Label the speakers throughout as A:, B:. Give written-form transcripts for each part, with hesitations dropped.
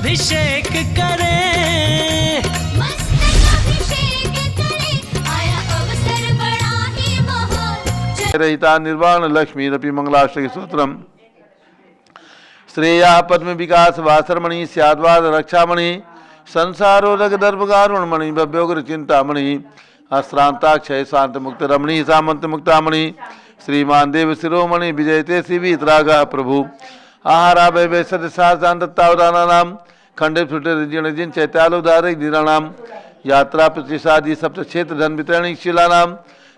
A: अभिषेक करें,
B: मस्तकाभिषेक करें, आया अवसर बड़ा ही महान।
C: रहिता निर्वाण लक्ष्मी रपि मंगलाष्टक सूत्रम श्रेया पद्म विकास वासरमणि स्याद्वाद रक्षामणि संसारोदक दर्भगारुणमणि भव्योग्र चिंतामणि अश्रांताक्षय शांत मुक्त रमणी सामंत मुक्तामणि श्रीमान देव शिरोमणि विजयते शिवीतरागा प्रभु आहारा वै सत्य दत्तावदानानाम खंडे फुटे जिन चैत्यालोदारिक धीराणाम यात्रा प्रतिशादी सप्त क्षेत्र धन वितरणी शिलानाम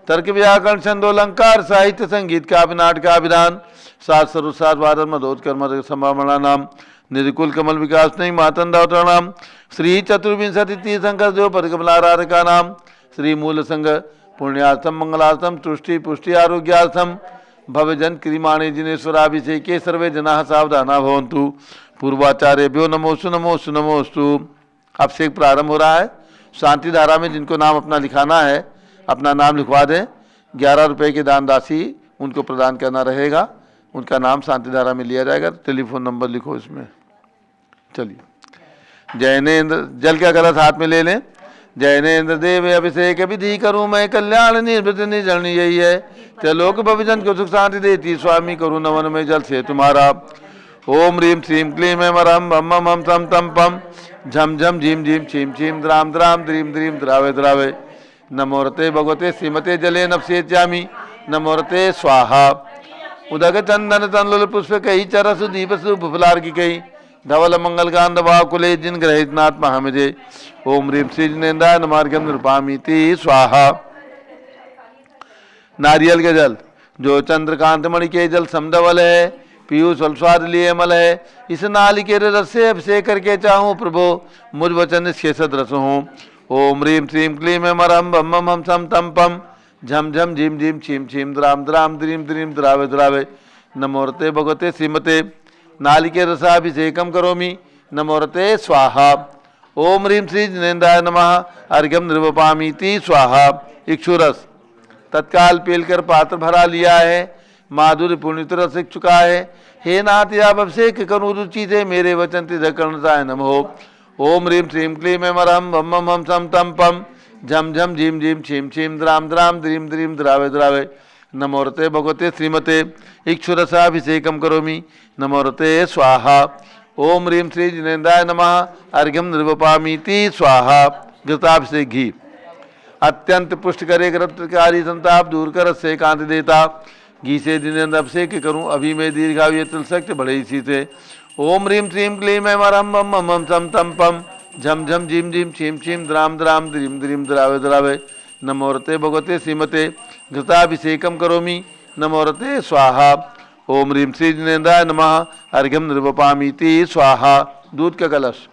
C: तर्क व्याकरण छंदोलंकार साहित्य संगीत काव्य नाटकाभिधान सात सर्वसात वादन मदोत्कर्म संभावना नाम निर्कुल कमल विकास नहीं मातंदावतरणाम श्री चतुर्विंशति तीर्थंकर देव पदकमलाराधका नाम श्री मूल संघ पुण्यार्थम मंगलार्थम तुष्टि पुष्टि आरोग्यार्थम भवजन क्रीमाणे जिनेश्वराभिषेके सर्वे जनाः सावधाना भवन्तु। पूर्वाचार्यभ्यो नमोस्तु नमोस्तु नमोस्तु। अभिषेक प्रारंभ हो रहा है। शांति धारा में जिनको नाम अपना लिखाना है अपना नाम लिखवा दें। 11 रुपये की दान राशि उनको प्रदान करना रहेगा। उनका नाम शांति धारा में लिया जाएगा। टेलीफोन नंबर लिखो इसमें। चलिए। जैनेन्द्र जल का गलत हाथ में ले लें। जैनेन्द्र देव अभिषेक विधि करूँ मैं कल्याण निवृत्त निजन यही है त्रिलोक भविजन को सुख शांति देती स्वामी करूँ नवन में जल से तुम्हारा। ओम ह्रीम श्रीम क्लीम एम रम बम मम हम तम तम पम झम झम झीम झीम छीम छीम द्राम द्राम द्रीम द्रीम द्रावे द्रावे नमोरते भगवते श्रीमते जले नपसेच्यामि नमोरते स्वाहा। उदक चंदन तनलुल पुष्प कही चरसु दीप सुफलार की कही धवल मंगल कांद वाकुले जिन ग्रहित नाथ महामिजे। ओम ह्रीम श्री जिनेन्द्राय नमार्गम नृपामीति स्वाहा। नारियल के जल जो चंद्रकांत मणि के जल समदवल है पीयूष स्वाद लिए मल है इस नालिके रस से अभिषेक करके चाहूँ प्रभु मुझ वचन शेषद रस हूँ। ओम ह्रीम श्रीम क्लीम एम रम बम मम हम सम तम पम झम झम झीम झीम छीम छीम द्राम द्राम द्रीम द्रीम द्रावे द्रावे नमोरते भगवते श्रीमते नालिके रसाभिषेकम करोमि नमोरते स्वाहा। ओम ह्रीम श्री जिनेन्द्राय नमः अर्घ्यम निर्वपामीति स्वाहा। इक्षुरस तत्काल पीलकर पात्र भरा लिया है माधुर्य पुण्य रस चुका है। हे नाथ आप अभिषेक करूँ रुचि से मेरे वचन तिजकर्णताय नमो। ओम ह्रीम श्रीम क्लीम एम रम बम मम हम सम तम पम झम झम झीम झीम छीम छीम द्राम द्राम द्रीम द्रीम द्रावे द्रावे नमोरते भगवते श्रीमते इक्षुरसाभिषेकम करोमि नमोरते स्वाहा। ओम ह्रीम श्री जिनेन्द्राय नमः अर्घ्यम निर्वपामीति स्वाहा। घृताभिषेक घी अत्यंत पुष्ट करे रक्तकारी संताप दूर कर से कांति देता घी से जिनेन्द्र अभिषेक करूं अभी मैं दीर्घायु तिलशक्त बढ़े इसी से। ओम ह्रीम श्रीम क्लीम एम रम बम मम सम तम पम झम झम झीम झीम छीम छीम द्राम द्राम द्रीम द्रीम द्रावे द्रावे नमोरते भगवते श्रीमते घृताभिषेकम करोमि नमोरते स्वाहा। ओम ह्रीम श्री जिनेन्द्राय नमः अर्घ्यम निर्वपामीति स्वाहा। दूध का कलश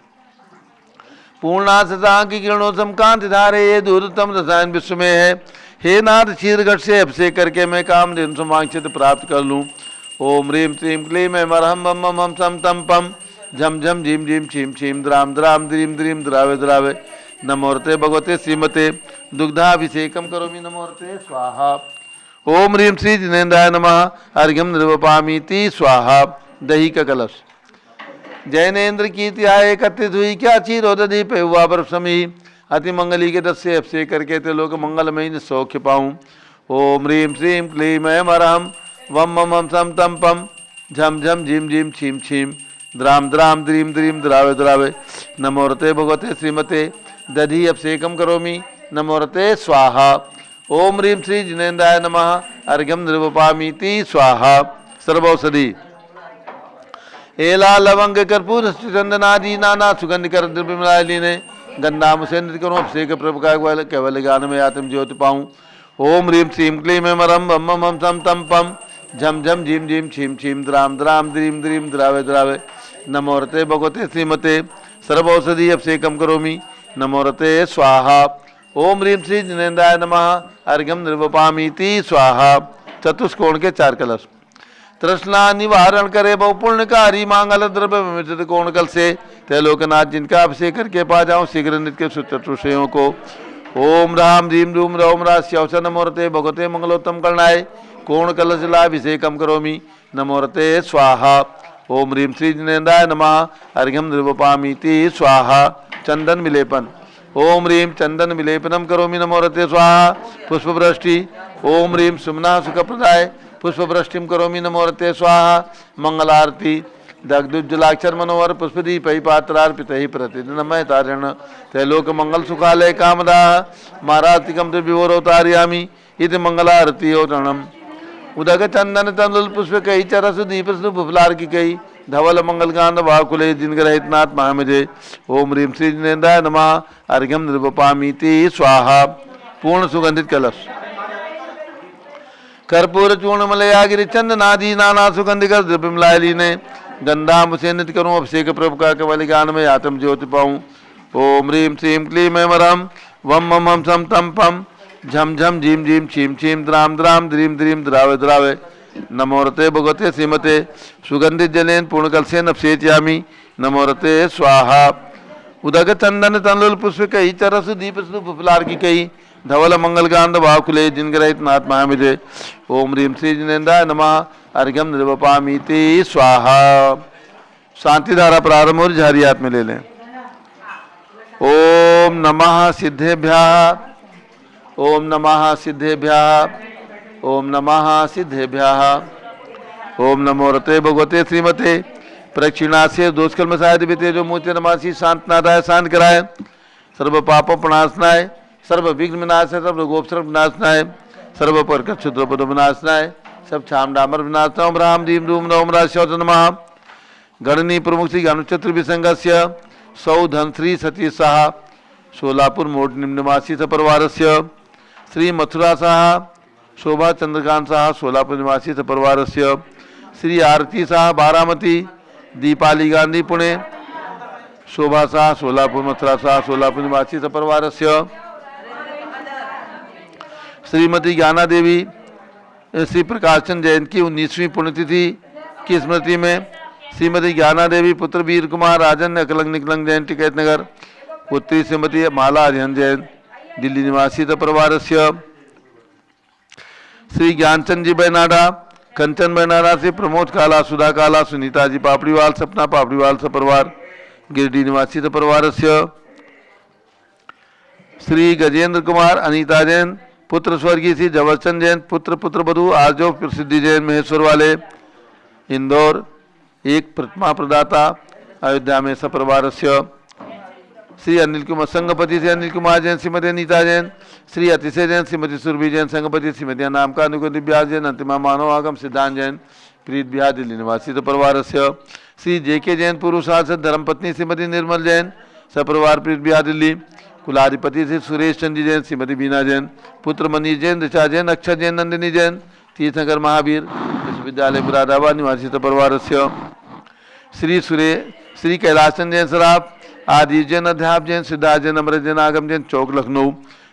C: पूर्णाशता की किरणों समकांत धारे ये दूरतम रसायन विश्व में है। हे नाथ क्षीरघट से अभिषेक करके मैं काम दिन सुमांक्षित प्राप्त कर लूँ। ओम ह्रीम श्रीम क्लीम एम रम बम मम हम सम तम पम झम झम झीम झीम छीम छीम द्राम द्राम द्रीम द्रीम द्रावे द्रावे नमोरते भगवते श्रीमते दुग्धाभिषेकम करोमि नमोरते स्वाहा। ओम ह्रीम श्री जिनेन्द्राय नमः अर्घ्यम निर्वपामीति स्वाहा। दही का कलश जैनेन्द्र कीर्ति आए एकत्रित हुई क्या चीरोदधि पे हुआ बर्फ समी अति मंगली के दस से अभिषेक करके ते लोग मंगलमय सौख्य पाऊँ। ओम ह्रीम श्रीम क्लीम एम रम वम मम हम सम तम पम झम झम झीम झीम छीम छीम द्राम द्राम द्रीम द्रीम द्रावे द्रावे नमोरते भगवते श्रीमते दधि अभिषेकम करोमि नमोरते स्वाहा। ओम ह्रीम श्री जिनेन्द्राय नमः अर्घ्यम निर्वपामीति स्वाहा। सर्वौषधि एला लवंग कर्पूर चंदनादि नाना सुगंध कर द्रव्य मिलाए लीने गन्ना मुझे नृत्य करूँ अभिषेक प्रभु केवल ज्ञान में आत्म ज्योति पाऊँ। ओम ह्रीम श्रीम क्लीम एम रम बम मम हम सम तम पम झम झम झीम झीम छीम छीम द्राम द्राम द्रीम द्रीम द्रावे द्रावे नमोरते भगवते श्रीमते सर्वौषधि अभिषेकम करोमि नमोरते स्वाहा। ओम ह्रीम श्री जिनेन्द्राय नमः अर्घ्यम निर्वपामीति स्वाहा। चतुष्कोण के 4 कलश तृष्णा निवारण करे बहु पुण्यकारी मांगल द्रव्य विमित कोण कल से त्रैलोकनाथ जिनका अभिषेक करके पा जाऊं शीघ्र नित्य चतुषयों को। ओम राम ह्रीम रूम रौम राश्यवस नमोरते भगवते मंगलोत्तम करणाय कोण कलशलाभिषेकम करोमि नमोरते स्वाहा। ओम ह्रीं श्री जिनेन्द्राय नमः अर्घ्यम निर्वपामीति स्वाहा। चंदन विलेपन। ओम ह्रीं चंदन विलेपनम करोमि नमो रते स्वाहा। पुष्पवृष्टि। ओम ह्रीं सुमना सुखप्रदाय पुष्पवृष्टिम करोमि नमो रते स्वाहा। मंगलारती। दग्धुज्जलाक्षर मनोहर पुष्पदीप पात्रार्पित प्रतिदिनमय तारण त्रैलोक मंगल सुखालय कामदा मारातिकम विभोरवतारयामि इति मंगलारती ओरणम। उदक चंदन तंदुल पुष्प कई चरस दीप फुफलार की कई धवल मंगलकांत वाकुले जिनग्रहितनाथ महामजे। ओम ह्रीं श्री जिनेन्द्राय नमः अर्घ्यम निर्वपामीति स्वाहा। पूर्ण सुगंधित कलश। कर्पूर चूर्ण मलयागिरि चंदनादि नाना सुगंधिकर द्रव्यमलाय लीने गंधाम से नित्य करूँ अभिषेक प्रभु का केवल गान में आत्म ज्योति पाऊँ। ओम ह्रीं श्रीं क्लीं ऐमरम वम मम हम सम तम पम झम झम झीम झीम छीम छीम द्राम द्राम द्रीम द्रीम द्रावे द्रावे नमो रते भगवते श्रीमते सुगंधित जलेन पूर्ण कलसेन अभिषेचयामि नमो रते स्वाहा। उदक चंदन तंदुल पुष्प कई चरस दीप फुफलार की कई धवल मंगलकांत वाकुले जिनग्रहित नाथ महामिजे। ओम ह्रीं श्री जिनेन्द्राय नमः अर्घ्यम निर्वपामीति स्वाहा। शांति धारा प्रारंभ और झारी हाथ में ले लें। ओम नमः सिद्धेभ्यः। ओम नमः सिद्धेभ्यः। ओम नमः सिद्धेभ्यः। ओम नमो रते भगवते श्रीमते प्रक्षिणास्य दोषकर्म साहित्य जो मूर्ति नमासी शांतनादाय शांत कराए सर्व पापों प्रणाशनाय सर्व विघ्न विनाशाय सर्व गोपसर्व विनाशनाय सर्व परकट क्षुद्रपद विनाशनाय सब छाम डामर विनाशनाय। ओम राम दीम धूम नवम राशौच नमः। गणनी प्रमुख श्री अनुचत्र विसंगस्य सौ धन श्री सती साहा सोलापुर मोट निम्नवासी सपरिवारस्य श्री मथुरा साहा शोभा चंद्रकांत साहा सोलापुर निवासी सपरिवारस्य श्री आरती साहा बारामती दीपाली गांधी पुणे शोभा साहा सोलापुर मथुरा साहा सोलापुर निवासी सपरिवारस्य श्रीमती ज्ञाना देवी श्री प्रकाशन जयंती की 19वीं पुण्यतिथि की स्मृति में श्रीमती ज्ञाना देवी पुत्र वीर कुमार राजन अकलंग निकलंग जैन टिकैत नगर पुत्री श्रीमती माला अरिहन जैन दिल्ली निवासी परिवारस्य श्री ज्ञानचंद जी बैनाडा कंचन बैनाडा से प्रमोद काला सुधा काला सुनीता जी पापड़ीवाल सपना पापड़ीवाल सपरिवार गिरडी निवासी परिवारस्य श्री गजेंद्र कुमार अनीता जैन पुत्र स्वर्गीय श्री जवरचंद जैन पुत्र पुत्रवधु आर्जो प्रसिद्धि जैन महेश्वर वाले इंदौर एक प्रतिमा प्रदाता अयोध्या में सपरिवारस्य श्री अनिल कुमार संगपति से अनिल कुमार जैन श्रीमती अनीता जैन श्री अतिशय जैन श्रीमती सुरभि जैन संगपति श्रीमती नाम का अनुकुल व्यास जैन अंतिमा मानव आगम सिद्धांत जैन प्रीत बिहार दिल्ली निवासी सपरिवारस्य श्री जेके जैन पूर्व सांसद धर्मपत्नी श्रीमती निर्मल जैन सपरिवार प्रीत बिहार दिल्ली कुलाधिपति श्री सुरेश चंद्र जैन श्रीमती बीना जैन पुत्र मनीष जैन ऋचा जैन अक्षर जैन नंदिनी जैन तीर्थनगर महावीर विश्वविद्यालय मुरादाबाद निवासी परिवारस्य श्री कैलासन जैन सराफ आदि जैन अध्याप जैन सिद्धार्थ जैन अमृत जैन आगम जैन चौक लखनऊ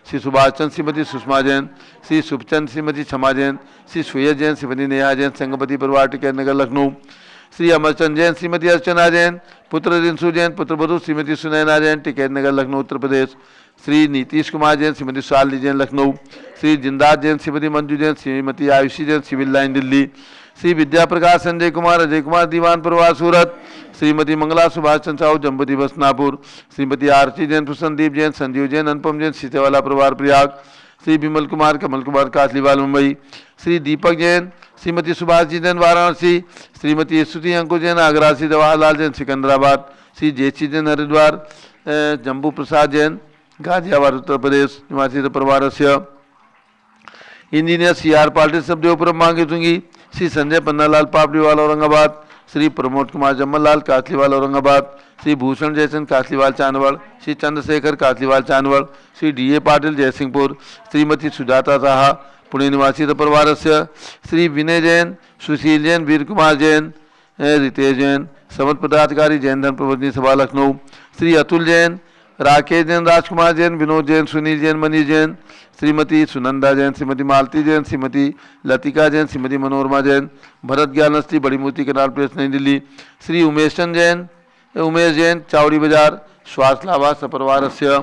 C: श्री सुभाष चंद श्रीमती सुषमा जैन श्री शुभचंद श्रीमती क्षमा जैन श्री सुयज जैन श्रीमती नेहा जैन संगपति परिवार टिकैत नगर लखनऊ श्री अमरचंद जैन श्रीमती अर्चना जैन पुत्र रिंसु जैन पुत्रवधु श्रीमती सुनैना जैन टिकैत नगर लखनऊ उत्तर प्रदेश श्री नीतीश कुमार जैन श्रीमती शालिनी जैन लखनऊ श्री जिंदात जैन श्रीमती मंजू जैन श्रीमती आयुषी जैन सिविल लाइन दिल्ली श्री विद्या प्रकाश संजय कुमार अजय कुमार दीवान परिवार सूरत श्रीमती मंगला सुभाष चंद्र साहू जम्बती बसनापुर श्रीमती आरती जैन प्रसन्नदीप जैन संजीव जैन अनुपम जैन सीतेवाला परिवार प्रयाग श्री विमल कुमार कमल कुमार कासलीवाल मुंबई श्री दीपक जैन श्रीमती सुभाष जी जैन वाराणसी श्रीमती स्तुति अंकुर जैन आगरा श्री जवाहरलाल जैन सिकंदराबाद श्री जेसी जैन हरिद्वार जम्बू प्रसाद जैन गाजियाबाद उत्तर प्रदेश निवासी परिवारस्य इंजीनियर सी आर पाटिल सबदेवपुरम मांगे चुंगी श्री संजय पन्नालाल पापड़ीवाल औरंगाबाद श्री प्रमोद कुमार जम्मललाल कासलीवाल औरंगाबाद श्री भूषण जयचंद कासलीवाल चांदवड़ श्री चंद्रशेखर कासलीवाल चांदवड़ श्री डी ए पाटिल जयसिंहपुर श्रीमती सुजाता साहा पुणे निवासी परिवारस्य श्री विनय जैन सुशील जैन वीर कुमार जैन रितेश जैन समत पदाधिकारी जैन धन प्रबंधनी सभा लखनऊ श्री अतुल जैन राकेश जैन राजकुमार जैन विनोद जैन सुनील जैन मनीष जैन श्रीमती सुनंदा जैन श्रीमती मालती जैन श्रीमती लतिका जैन श्रीमती मनोरमा जैन भरत ज्ञानस्ती बड़ी मूर्ति कनाल प्रेस नई दिल्ली श्री उमेश जैन चावड़ी बाजार स्वास्थ्य लाभा सपरिवारस्य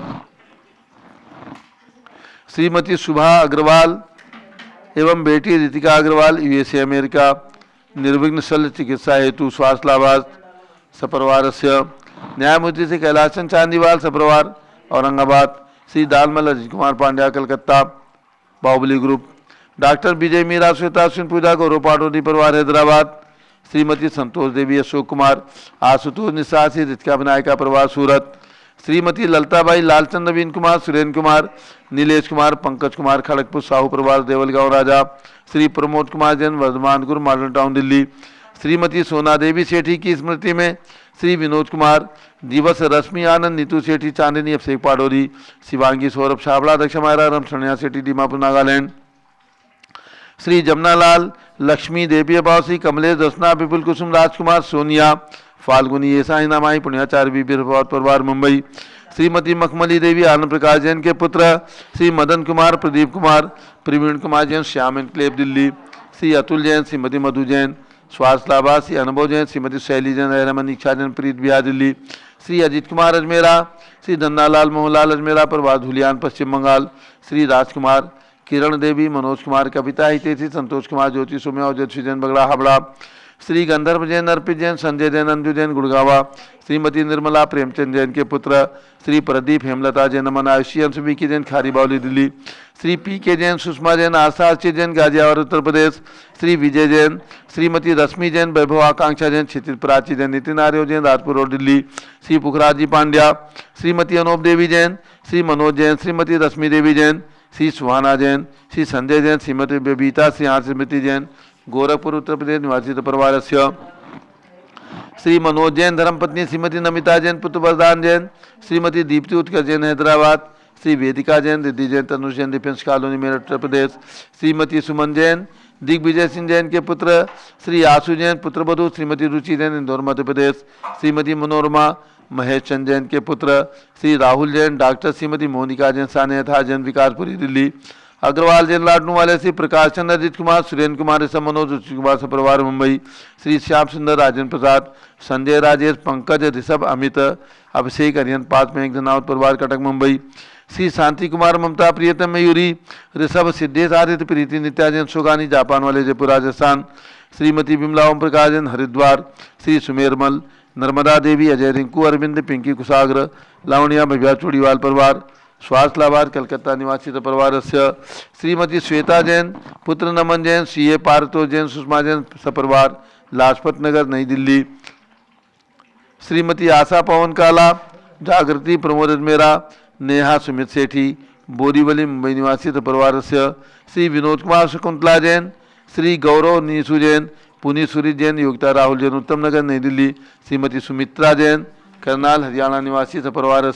C: श्रीमती शुभा अग्रवाल एवं बेटी रितिका अग्रवाल यूएसए अमेरिका निर्विघ्न शल्य चिकित्सा हेतु स्वास्थ्य लाभार्थ सपरिवारस्य न्यायमूर्ति श्री कैलासन चांदीवाल सपरिवार औरंगाबाद, श्री दालमल अजीत कुमार पांड्या कलकत्ता बाहुबली ग्रुप, डॉक्टर विजय मीरा श्वेता अश्विन पूजा गौरव पाटोदी परिवार हैदराबाद, श्रीमती संतोष देवी अशोक कुमार आशुतोष निशासी रितिका विनायका परिवार सूरत, श्रीमती ललताबाई लालचंद नवीन कुमार सुरेंद्र कुमार नीलेश कुमार पंकज कुमार खड़गपुर साहू परिवार देवलगांव राजा, श्री प्रमोद कुमार जैन वर्धमान गुरु मॉडर्न टाउन दिल्ली, श्रीमती सोना देवी सेठी की स्मृति में श्री विनोद कुमार दिवस रश्मि आनंद नीतू सेठी चांदनी अभिषेक पाडोरी, शिवांगी सौरभ छाबड़ा दक्ष मायरा राम सन्या सेठी दीमापुर नागालैंड, श्री जमनालाल लक्ष्मी देवी अबासी कमलेश दसना विपुल कुसुम राजकुमार सोनिया फाल्गुनी ऐसा नामाई पुण्याचार्य बीबी परिवार मुंबई, श्रीमती मखमली देवी आनंद प्रकाश जैन के पुत्र श्री मदन कुमार प्रदीप कुमार प्रवीण कुमार जैन श्याम एनक्लेव दिल्ली, श्री अतुल जैन श्रीमती मधु जैन स्वास्थ्य लाभा, श्री अनुभव जैन श्रीमती शैली जैन रहमान इच्छा जैन प्रीत बिहार दिल्ली, श्री अजीत कुमार अजमेरा श्री धन्नालाल मोहनलाल अजमेरा परिवार धुलियान पश्चिम बंगाल, श्री राजकुमार किरण देवी मनोज कुमार कविता हितेशी संतोष कुमार ज्योति सुम्या और जयश्री जैन बगड़ा हावड़ा, श्री गंधर्व जैन अर्पित जैन संजय जैन अंजू जैन गुड़गावा, श्रीमती निर्मला प्रेमचंद जैन के पुत्र श्री प्रदीप हेमलता जैन अमन आयुषी अंशुबी की जैन खारी बावली दिल्ली, श्री पी के जैन सुषमा जैन आशा अर्चित जैन गाजियाबाद उत्तर प्रदेश, श्री विजय जैन श्रीमती रश्मि जैन वैभव आकांक्षा जैन क्षितिज प्राची जैन नितिन आर्य जैन राजपुर रोड दिल्ली, श्री पुखराज जी पांड्या श्रीमती अनूप देवी जैन श्री मनोज जैन श्रीमती रश्मि देवी जैन श्री सुहाना जैन श्री संजय जैन श्रीमती बबीता श्री स्मृति जैन गोरखपुर उत्तर प्रदेश निवासी परिवार श्री मनोज जैन धर्मपत्नी श्रीमती नमिता जैन पुत्र वरदान जैन श्रीमती दीप्ति उत्कर्ष जैन हैदराबाद, श्री वेदिका जैन रिद्धि जैन तनुष जैन डिफेंस कॉलोनी मेरठ उत्तर प्रदेश, श्रीमती सुमन जैन दिग्विजय सिंह जैन के पुत्र श्री आशु जैन पुत्रवधू श्रीमती रुचि जैन इंदौर मध्य प्रदेश, श्रीमती मनोरमा महेश चंद जैन के पुत्र श्री राहुल जैन डॉक्टर श्रीमती मोनिका जैन सानेथा जैन विकासपुरी दिल्ली, अग्रवाल जैन लाडनू वाले श्री प्रकाश चंद्र अजित कुमार सुरेंद्र कुमार ऋषभ मनोज रुचि कुमार सपरिवार मुंबई, श्री श्याम सुंदर राजेंद्र प्रसाद संजय राजेश पंकज ऋषभ अमित अभिषेक अरियन पात में एक धनावत परिवार कटक मुंबई, श्री शांति कुमार ममता प्रियतम मयूरी ऋषभ सिद्धेश आदित्य प्रीति नित्या जैन सुगानी जापान वाले जयपुर राजस्थान, श्रीमती बिमला ओम प्रकाश जैन हरिद्वार, श्री सुमेरमल नर्मदा देवी अजय रिंकू अरविंद पिंकी कुशाग्र लावणिया भव्या चूड़ीवाल परिवार स्वास्थ्य लाभार्थ कलकत्ता निवासी परिवार श्रीमती श्वेता जैन पुत्र नमन जैन सीए पारतोष जैन सुषमा जैन सपरिवार लाजपत नगर नई दिल्ली, श्रीमती आशा पवन काला जागृति प्रमोद अजमेरा नेहा सुमित सेठी बोरीवली मुंबई निवासी परिवार श्री विनोद कुमार शकुंतला जैन श्री गौरव नीसू जैन पुनी सूरी जैन योगिता राहुल जैन उत्तम नगर नई दिल्ली, श्रीमती सुमित्रा जैन करनाल हरियाणा निवासी सपरिवार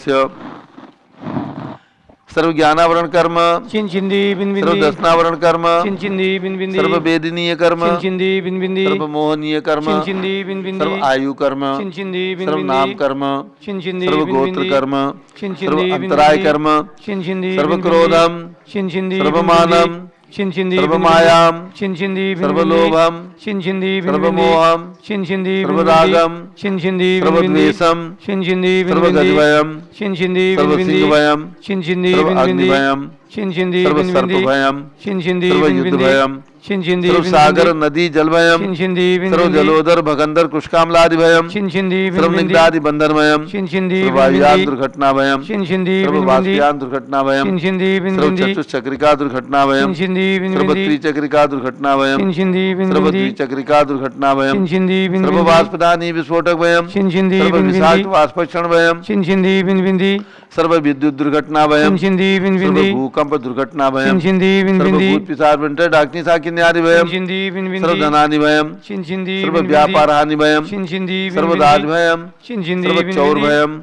C: सर्व ज्ञानावरण कर्म
A: चिंचिंदी बिन
C: सर्व दर्शनावरण कर्म
A: चिंचिंदी बिन बिंदी
C: सर्व वेदनीय कर्म
A: चिंचिंदी बिन बिंदी
C: सर्व मोहनीय कर्म
A: चिंचिंदी बिन बिंदी
C: सर्व आयु कर्म
A: चिंचिंदी बिन
C: सर्व
A: बिंदी
C: नाम कर्म
A: चिंचिंदी
C: सर्व
A: बिन
C: गोत्र
A: बिंदी
C: कर्म
A: चिंचिंदी
C: सर्व
A: बिन
C: अंतराय
A: बिंदी
C: कर्म
A: चिंचिंदी
C: सर्व
A: बिन बिंदी
C: क्रोधम
A: चिंचिंदी
C: सर्व
A: बिन बिंदी
C: मानम
A: चिंचिंदी
C: सर्व
A: बिन बिंदी
C: मायाम
A: चिंचिंदी बिन
C: सर्व
A: बिंदी
C: लोभम
A: चिंचिंदी बिन
C: सर्व
A: बिंदी
C: मोहम
A: चिंचिंदी बिन
C: सर्व
A: बिंदी
C: रागम
A: चिंचिंदी बिन
C: सर्व
A: बिंदी
C: द्वेषम
A: चिंचिंदी बिन
C: सर्व
A: बिंदी
C: गजभयम
A: चिंचिंदी बिन
C: सर्व
A: बिंदी
C: सिंहभयम
A: चिंचिंदी
C: सर्व
A: बिन बिंदी
C: अग्निभयम
A: चिंचिंदी
C: सर्व
A: बिन बिंदी
C: सर्पभयम
A: चिंचिंदी
C: सर्व
A: बिन बिंदी
C: युद्धभयम
A: चिंचिंदी
C: सर्व
A: बिन
C: सागर
A: बिंदी
C: नदी जलभयम
A: चिंचिंदी बिन
C: सर्व
A: बिंदी
C: जलोदर भगंदर कुष्कामलादि भयम
A: चिंचिंदी बिन
C: सर्व
A: बिंदी
C: निग्धादि बंधनमयम
A: चिंचिंदी
C: सर्व
A: बिन
C: वायुयान
A: बिंदी
C: दुर्घटना भयम
A: चिंचिंदी
C: सर्व
A: बिन बिंदी
C: वाष्पयान दुर्घटना भयम
A: चिंचिंदी बिन
C: सर्व
A: बिंदी
C: चतुष्चक्रिका दुर्घटना भयम
A: चिंचिंदी बिन
C: सर्व
A: बिंदी
C: त्रिचक्रिका दुर्घटना भयम
A: चिंचिंदी बिन
C: सर्व
A: बिंदी
C: द्विचक्रिका दुर्घटना भयम
A: चिंचिंदी बिन
C: सर्व
A: बिंदी
C: वाष्पदानी विस्फोटक भयम
A: चिंचिंदी
C: सर्व
A: बिन
C: विषाक्त
A: बिंदी
C: वाष्पक्षण भयम
A: चिंचिंदी बिन बिंदी
C: सर्व विद्युत दुर्घटना भयम
A: चिंचिंदी बिन
C: सर्व
A: बिंदी
C: भूकंप दुर्घटना भयम
A: चिंचिंदी बिन
C: सर्व
A: बिंदी
C: भूत पिशाच विंटर डाकनी साकिन्यादि भयम
A: चिंचिंदी बिन
C: सर्व
A: बिंदी
C: धनानि भयम
A: चिंचिंदी
C: सर्व
A: बिन बिंदी
C: व्यापार हानि भयम
A: चिंचिंदी बिन
C: सर्व
A: बिंदी
C: राज भयम
A: चिंचिंदी
C: सर्व
A: बिन
C: चौर
A: बिंदी
C: भयम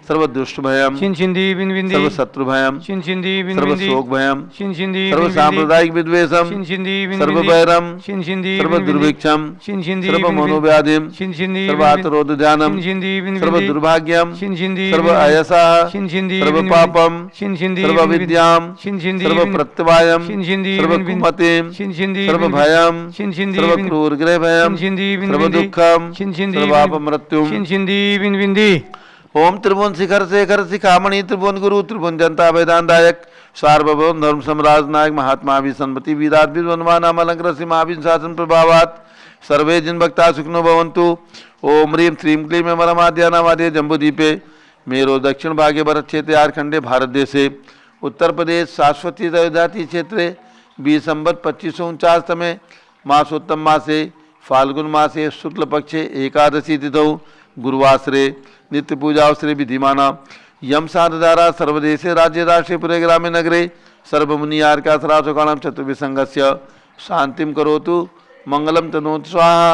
C: सर्व दुष्ट भयम
A: चिंचिंदी बिन बिंदी
C: सर्व शत्रु भयम
A: चिंचिंदी बिन
C: सर्व
A: बिंदी
C: शोक भयम
A: चिंचिंदी
C: सर्व
A: बिन बिंदी
C: सांप्रदायिक विद्वेषम
A: चिंचिंदी बिन
C: सर्व
A: बिंदी
C: वैरम
A: चिंचिंदी
C: सर्व
A: बिन बिंदी
C: दुर्भिक्षम
A: चिंचिंदी
C: सर्व
A: बिन बिंदी
C: मनोव्याधिम
A: चिंचिंदी
C: सर्व
A: बिन बिंदी
C: आतरोध ध्यानम
A: चिंचिंदी बिन
C: सर्व
A: बिंदी
C: दुर्भाग्यम
A: चिंचिंदी
C: सर्व
A: बिन बिंदी
C: अयसा
A: चिंचिंदी
C: सर्व
A: बिन बिंदी
C: पापम
A: चिंचिंदी
C: सर्व
A: बिन बिंदी
C: विद्याम
A: चिंचिंदी
C: सर्व
A: बिन
C: प्रत्यवायम
A: चिंचिंदी
C: सर्व
A: बिन बिंदी
C: कुमतिम
A: चिंचिंदी
C: सर्व
A: बिन बिंदी
C: भयम
A: चिंचिंदी
C: सर्व
A: बिन
C: क्रूर ग्रह भयम
A: चिंचिंदी बिन
C: सर्व
A: बिंदी
C: दुःखम
A: चिंचिंदी
C: सर्व
A: बिन
C: अपमृत्युम
A: चिंचिंदी बिन बिंदी
C: ओम त्रिभुवन शिखर शेखर शिखामणि त्रिभुवन गुरु त्रिभुवन जनता वेदांतायक सार्वभौम धर्म सम्राज नायक महात्मा भी सन्मति वीराट विद्वन्मान अमलंकर महावीर शासन प्रभावात सर्वे जिन भक्ता सुखिनो भवन्तु। ओम ह्रीं श्रीं क्लीं मरमाद्यानामाद्य जम्बूद्वीपे मेरो दक्षिण भागे भरत क्षेत्रे आरखंडे भारत देशे उत्तर प्रदेश शाश्वती अयोध्याति क्षेत्रे 20 संवत् 2549 तमे मासोत्तम मासे फाल्गुन मासे शुक्ल पक्षे एकादशी तिथौ गुरुवासरे नित्य पूजावसरे विधिमाना यम साधधारा सर्वदेशे राज्य राष्ट्रे पुरे ग्रामे नगरे सर्वमुनि आर्कासरासुकाणां चतुर्विसंगस्य शांतिम करोतु मंगलम तनोतु स्वाहा।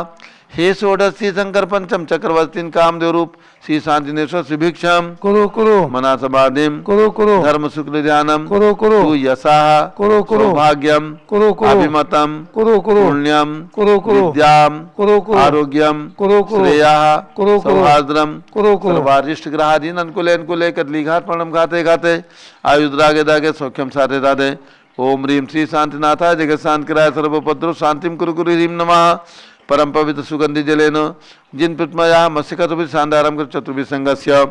C: हे षोडशी शंकर पंचम चक्रवर्तीन कामदेव रूप श्री शांतिनेश्वर सुभिक्षम
A: कुरु कुरु
C: मना समाधिम
A: कुरु कुरु
C: धर्म शुक्ल ध्यानम
A: कुरु कुरु
C: तु यशाः
A: कुरु कुरु
C: सौभाग्यम
A: कुरु कुरु
C: अभिमतम
A: कुरु कुरु
C: पुण्यम
A: कुरु कुरु
C: विद्याम
A: कुरु कुरु
C: आरोग्यम
A: कुरु कुरु
C: श्रेयः
A: कुरु कुरु
C: सौहार्द्रम
A: कुरु कुरु
C: सर्वारिष्ट ग्रहाधीन अनुकूले अनुकूले कदली घाट प्रणम खाते खाते आयुद्रागे दागे सौख्यम साधे दादे। ओम ह्रीं श्री शांतिनाथाय जगत शांत कराय सर्वोपद्रव शांतिम कुरु कुरु ह्रीं नमः। परम पवित्र सुगंधि जलेन जिन पृथ्मया मत्स्यकतुभि शांतारम कर चतुर्भि संगस्य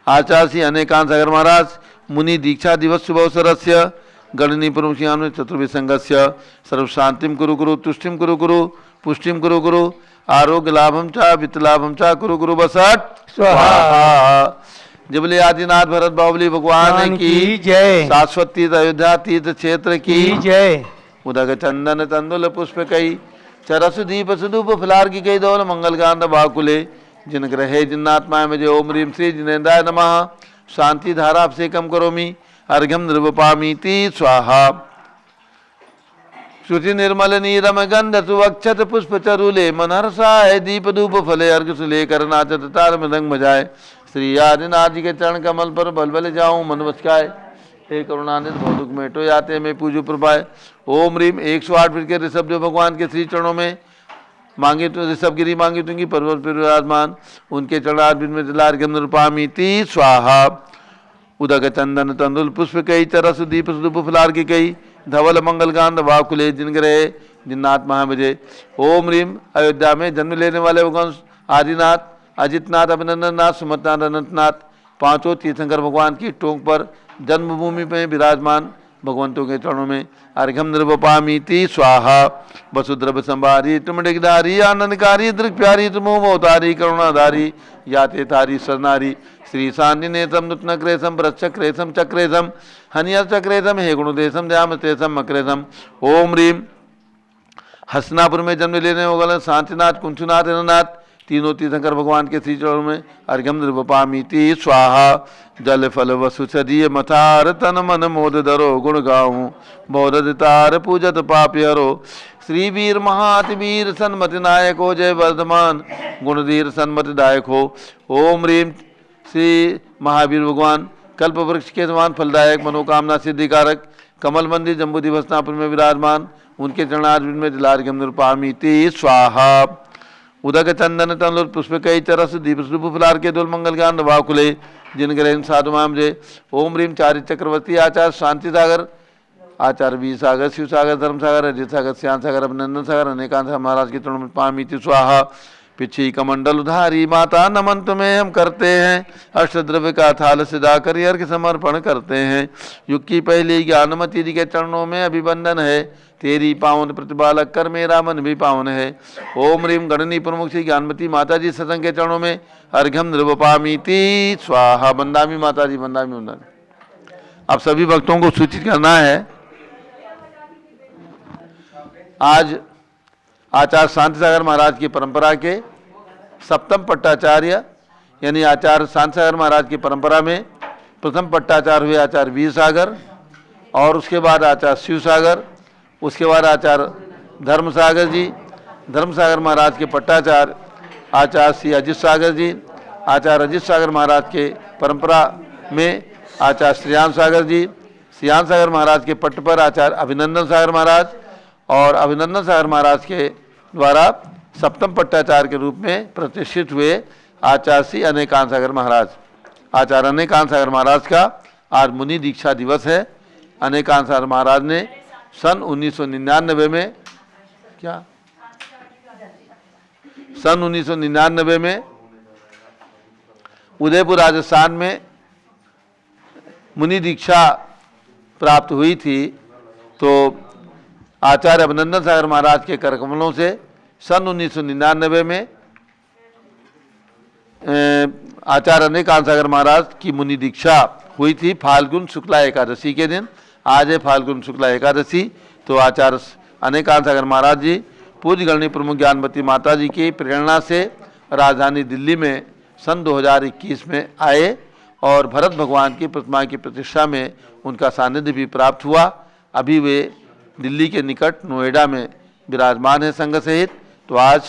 C: आचार्य अनेकांत सागर महाराज मुनि दीक्षा दिवस शुभ अवसरस्य गणनी प्रमुखियान चतुर्भि संगस्य सर्व शांतिम कुरु कुरु तुष्टिम कुरु कुरु पुष्टिम कुरु कुरु आरोग्य लाभम च वित्त लाभम च कुरु कुरु बसट स्वाहा। जबले आदिनाथ भरत बाहुबली भगवान की
A: जय
C: शाश्वती अयोध्या तीर्थ क्षेत्र की
A: जय।
C: उदक चंदन तंदुल पुष्प कई चरसु दीप सुदूप फलार की कई दौल मंगल गांध बाकुले जिन ग्रहे जिन्नात्माएं में ओम ह्रीं श्री जिनेन्द्राय नमः। शांति धारा अभिषेकम करोमि अर्घ्यम निर्वपामीति स्वाहा। श्रुति निर्मल नीरम गंध सुवक्षत पुष्प चरुले मनहर्षाय दीप धूप फले अर्घ सुले कर नाचत तार मृदंग बजाए श्री आदिनाथ जी के चरण कमल पर बल बल जाऊं मन बचकाए हे करुणानिध भौदुक मेटो याते में पूजो प्रभाए। ओम ह्रीं 108 फिर के ऋषभ जो भगवान के श्री चरणों में मांगे तो ऋषभ गिरी मांगी दूंगी पर्वत पर विराजमान उनके चरणार्थ में जलार गंध रूपामीति स्वाहा। उदक चंदन तंदुल पुष्प कई चरस दीप सुदूप फलार की कई धवल मंगल गांध वाकुले जिन ग्रहे जिन्नाथ महाबजे। ओम ह्रीं अयोध्या में जन्म लेने वाले भगवान आदिनाथ अजितनाथ अभिनंदन नाथ सुमतनाथ अनंतनाथ पांचों तीर्थंकर भगवान की टोंक पर जन्मभूमि में विराजमान भगवंतों के चरणों में अर्घ्यम निर्वपामीति स्वाहा। वसुद्रव संभारी तुमडिकधारी आनंदकारी दृक प्यारी तुमोतारी करुणाधारी याते तारी सरनारी श्री शांतिनेत्रम नूतनक्रेशम वृक्षक्रेशम चक्रेशम हनियर चक्रेशम हे गुणुदेशम दयामतेशम मक्रेशम। ओम ह्रीं हसनापुर में जन्म लेने वाले शांतिनाथ कुंचुनाथ हिरनाथ तीनों तीर्थंकर भगवान के श्री चरणों में अर्घ्यम निर्वपामीति स्वाहा। जल फल वसु सदीय मथार तन मन मोद धरो गुण गाऊं बौद्धितार पूजत पापी हरो श्री वीर महाति वीर सन्मति नायक हो जय वर्धमान गुणधीर सन्मति दायक हो। ओम ह्रीं श्री महावीर भगवान कल्प वृक्ष के समान फलदायक मनोकामना सिद्धिकारक कमल मंदिर जम्बू दिवसनापुर में विराजमान उनके चरणार्थ में जलार्घ्यम निर्वपामीति स्वाहा। उदक चंदन तंदुल पुष्प कई चरस दीप सुदूप फलार के दोल मंगल गांध वाकुले जिन ग्रहण साधु मामजे। ओम ह्रीं चारि चक्रवर्ती आचार्य शांति सागर आचार्य वीर सागर शिव सागर धर्म सागर अजित सागर श्याम सागर अभिनंदन सागर अनेकांत महाराज के चरणों में पामीति स्वाहा। पिछी कमंडल उधारी माता नमन तुम्हें हम करते हैं अष्टद्रव्य का थाल सिधाकर अर्घ समर्पण करते हैं। युग की पहली ज्ञानमती जी के चरणों में अभिवंदन है तेरी पावन प्रतिपालक कर मेरा मन भी पावन है। ओम ह्रीं गणनी प्रमुख श्री ज्ञानमती माता जी सत्संग के चरणों में अर्घ्यम निर्वपामीति स्वाहा। बंदामी माता जी बंदामी बंदामी। अब सभी भक्तों को सूचित करना है आज आचार्य शांति सागर महाराज की परंपरा के सप्तम पट्टाचार्य यानी आचार्य शांति सागर महाराज की परंपरा में प्रथम पट्टाचार्य हुए आचार्य वीर सागर और उसके बाद आचार्य शिव सागर उसके बाद आचार्य धर्म सागर जी धर्म सागर महाराज के पट्टाचार्य आचार्य श्री अजित सागर जी आचार्य अजित सागर महाराज के परंपरा में आचार्य श्रीयान सागर जी श्रीयान सागर महाराज के पट्ट पर आचार्य अभिनंदन सागर महाराज और अभिनंदन सागर महाराज के द्वारा सप्तम पट्टाचार्य के रूप में प्रतिष्ठित हुए आचार्य श्री अनेकांत सागर महाराज। आचार्य अनेकांत सागर महाराज का आज मुनि दीक्षा दिवस है। अनेकांत सागर महाराज ने सन 1999 में सन 1999 में उदयपुर राजस्थान में मुनि दीक्षा प्राप्त हुई थी। तो आचार्य अभिनंदन सागर महाराज के करकमलों से सन 1999 में आचार्य अनेकांत सागर महाराज की मुनि दीक्षा हुई थी फाल्गुन शुक्ला एकादशी के दिन। आज है फाल्गुन शुक्ला एकादशी। तो आचार्य अनेकांत सागर महाराज जी पूज्य गणनी प्रमुख ज्ञानवती माता जी की प्रेरणा से राजधानी दिल्ली में सन 2021 में आए और भरत भगवान की प्रतिमा की प्रतिष्ठा में उनका सानिध्य भी प्राप्त हुआ। अभी वे दिल्ली के निकट नोएडा में विराजमान है संघ सहित। तो आज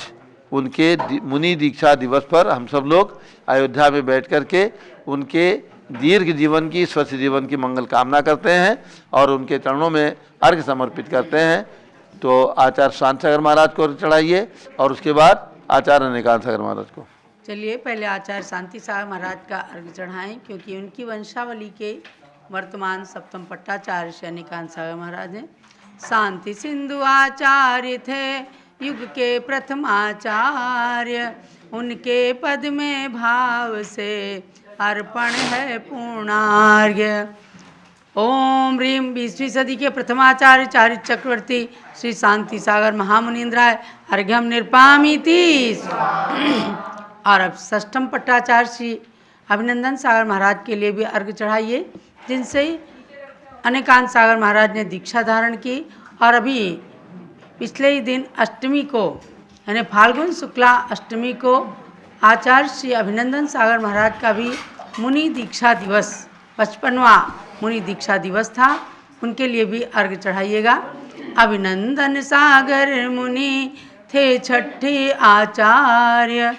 C: उनके मुनि दीक्षा दिवस पर हम सब लोग अयोध्या में बैठ कर के उनके दीर्घ जीवन की स्वस्थ जीवन की मंगल कामना करते हैं और उनके चरणों में अर्घ्य समर्पित करते हैं। तो आचार्य शांत सागर महाराज को चढ़ाइए और उसके बाद आचार्य अनेकांत सागर महाराज को।
D: चलिए पहले आचार्य शांति सागर महाराज का अर्घ्य चढ़ाएं, क्योंकि उनकी वंशावली के वर्तमान सप्तम पट्टाचार्य श्री अनेकांत सागर महाराज हैं। शांति सिंधु आचार्य थे युग के प्रथम आचार्य, उनके पद में भाव से अर्पण है पूर्णार्घ्य। ओम ह्रीम 20वीं सदी के प्रथमाचार्य चारित्र चक्रवर्ती श्री शांति सागर महामुनीन्द्राय अर्घ्यम निर्पामीति। और अब षष्ठम पट्टाचार्य श्री अभिनंदन सागर महाराज के लिए भी अर्घ्य चढ़ाइए, जिनसे अनेकांत सागर महाराज ने दीक्षा धारण की। और अभी पिछले ही दिन अष्टमी को यानी फाल्गुन शुक्ला अष्टमी को आचार्य श्री अभिनंदन सागर महाराज का भी मुनि दीक्षा दिवस 55वां मुनि दीक्षा दिवस था। उनके लिए भी अर्घ्य चढ़ाइएगा। अभिनंदन सागर मुनि थे छठे आचार्य,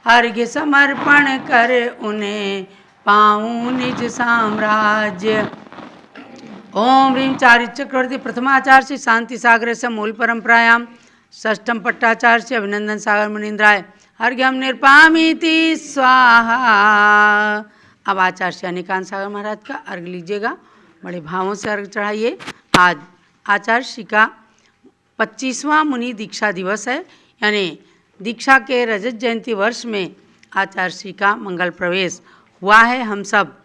D: अर्घ्य समर्पण कर उन्हें पाऊँ निज साम्राज्य। ओम ह्रीम चारित्र चक्रवर्ती प्रथमाचार्य श्री शांति सागर से मूल परंपरायाम षष्ठम पट्टाचार्य श्री अभिनंदन सागर मुनीन्द्राय अर्घ्यम निर्पामीति स्वाहा। अब आचार्य श्री अनेकांत सागर महाराज का अर्घ्य लीजिएगा, बड़े भावों से अर्घ्य चढ़ाइए। आज आचार्य श्री का 25वां मुनि दीक्षा दिवस है, यानी दीक्षा के रजत जयंती वर्ष में आचार्य श्री का मंगल प्रवेश हुआ है। हम सब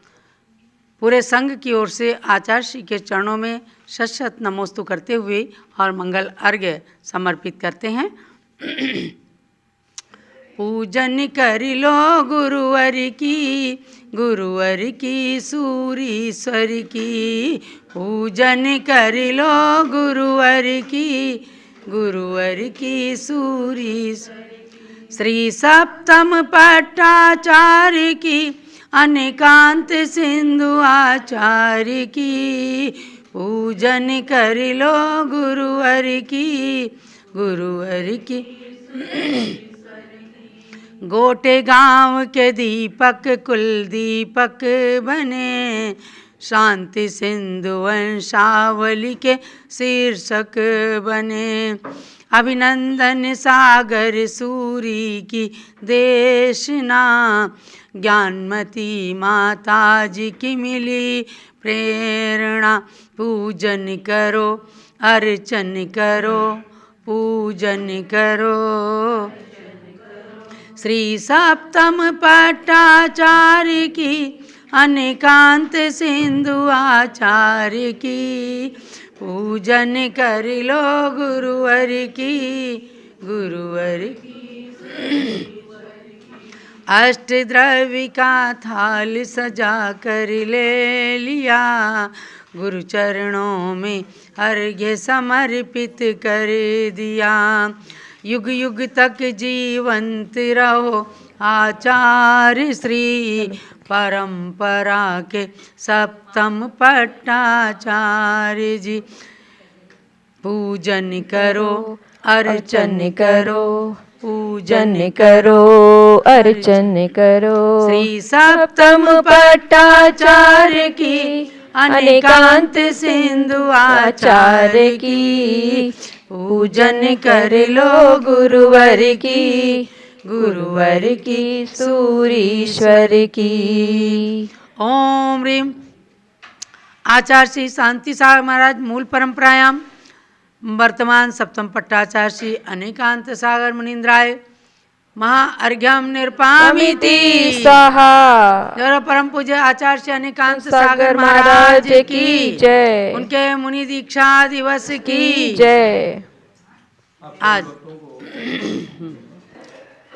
D: पूरे संघ की ओर से आचार्य श्री के चरणों में शत शत नमोस्तु करते हुए और मंगल अर्घ्य समर्पित करते हैं। पूजन कर लो गुरुवर की सूरीश्वर की, पूजन कर लो गुरुवर की सूरीश्वर। श्री सप्तम पट्टाचार्य की अनेकांत सिंधु आचार्य की, पूजन कर लो गुरुवर की। गोटे गांव के दीपक कुल दीपक बने, शांति सिंधु वंशावली के शीर्षक बने। अभिनंदन सागर सूरी की देशना, ज्ञानमती माता जी की मिली प्रेरणा। पूजन करो अर्चन करो पूजन करो। श्री सप्तम पट्टाचार्य की अनेकांत सिंधु आचार्य की, पूजन कर लो गुरुवर की। अष्टद्रव्य का थाल सजा कर ले लिया, गुरु चरणों में अर्घ्य समर्पित कर दिया। युग युग तक जीवंत रहो आचार्य श्री, परंपरा के सप्तम पट्टाचार्य जी। पूजन करो अर्चन करो
E: पूजन करो अर्चन करो।
D: श्री सप्तम पट्टाचार्य की अनेकांत सिंधु आचार्य की, पूजन कर लो गुरुवर की सूरीश्वर की। ओम ह्रीम आचार्य श्री शांति सागर महाराज मूल परंपरायाम वर्तमान सप्तम पट्टाचार्य श्री अनेकांत सागर मुनीन्द्राय महाअर्घ्यम निर्पामिति
E: स्वाहा।
D: जरा परम पूज्य आचार्य श्री अनिकांत
E: सागर महाराज की जय।
D: उनके मुनि दीक्षा दिवस की
E: जय।
D: आज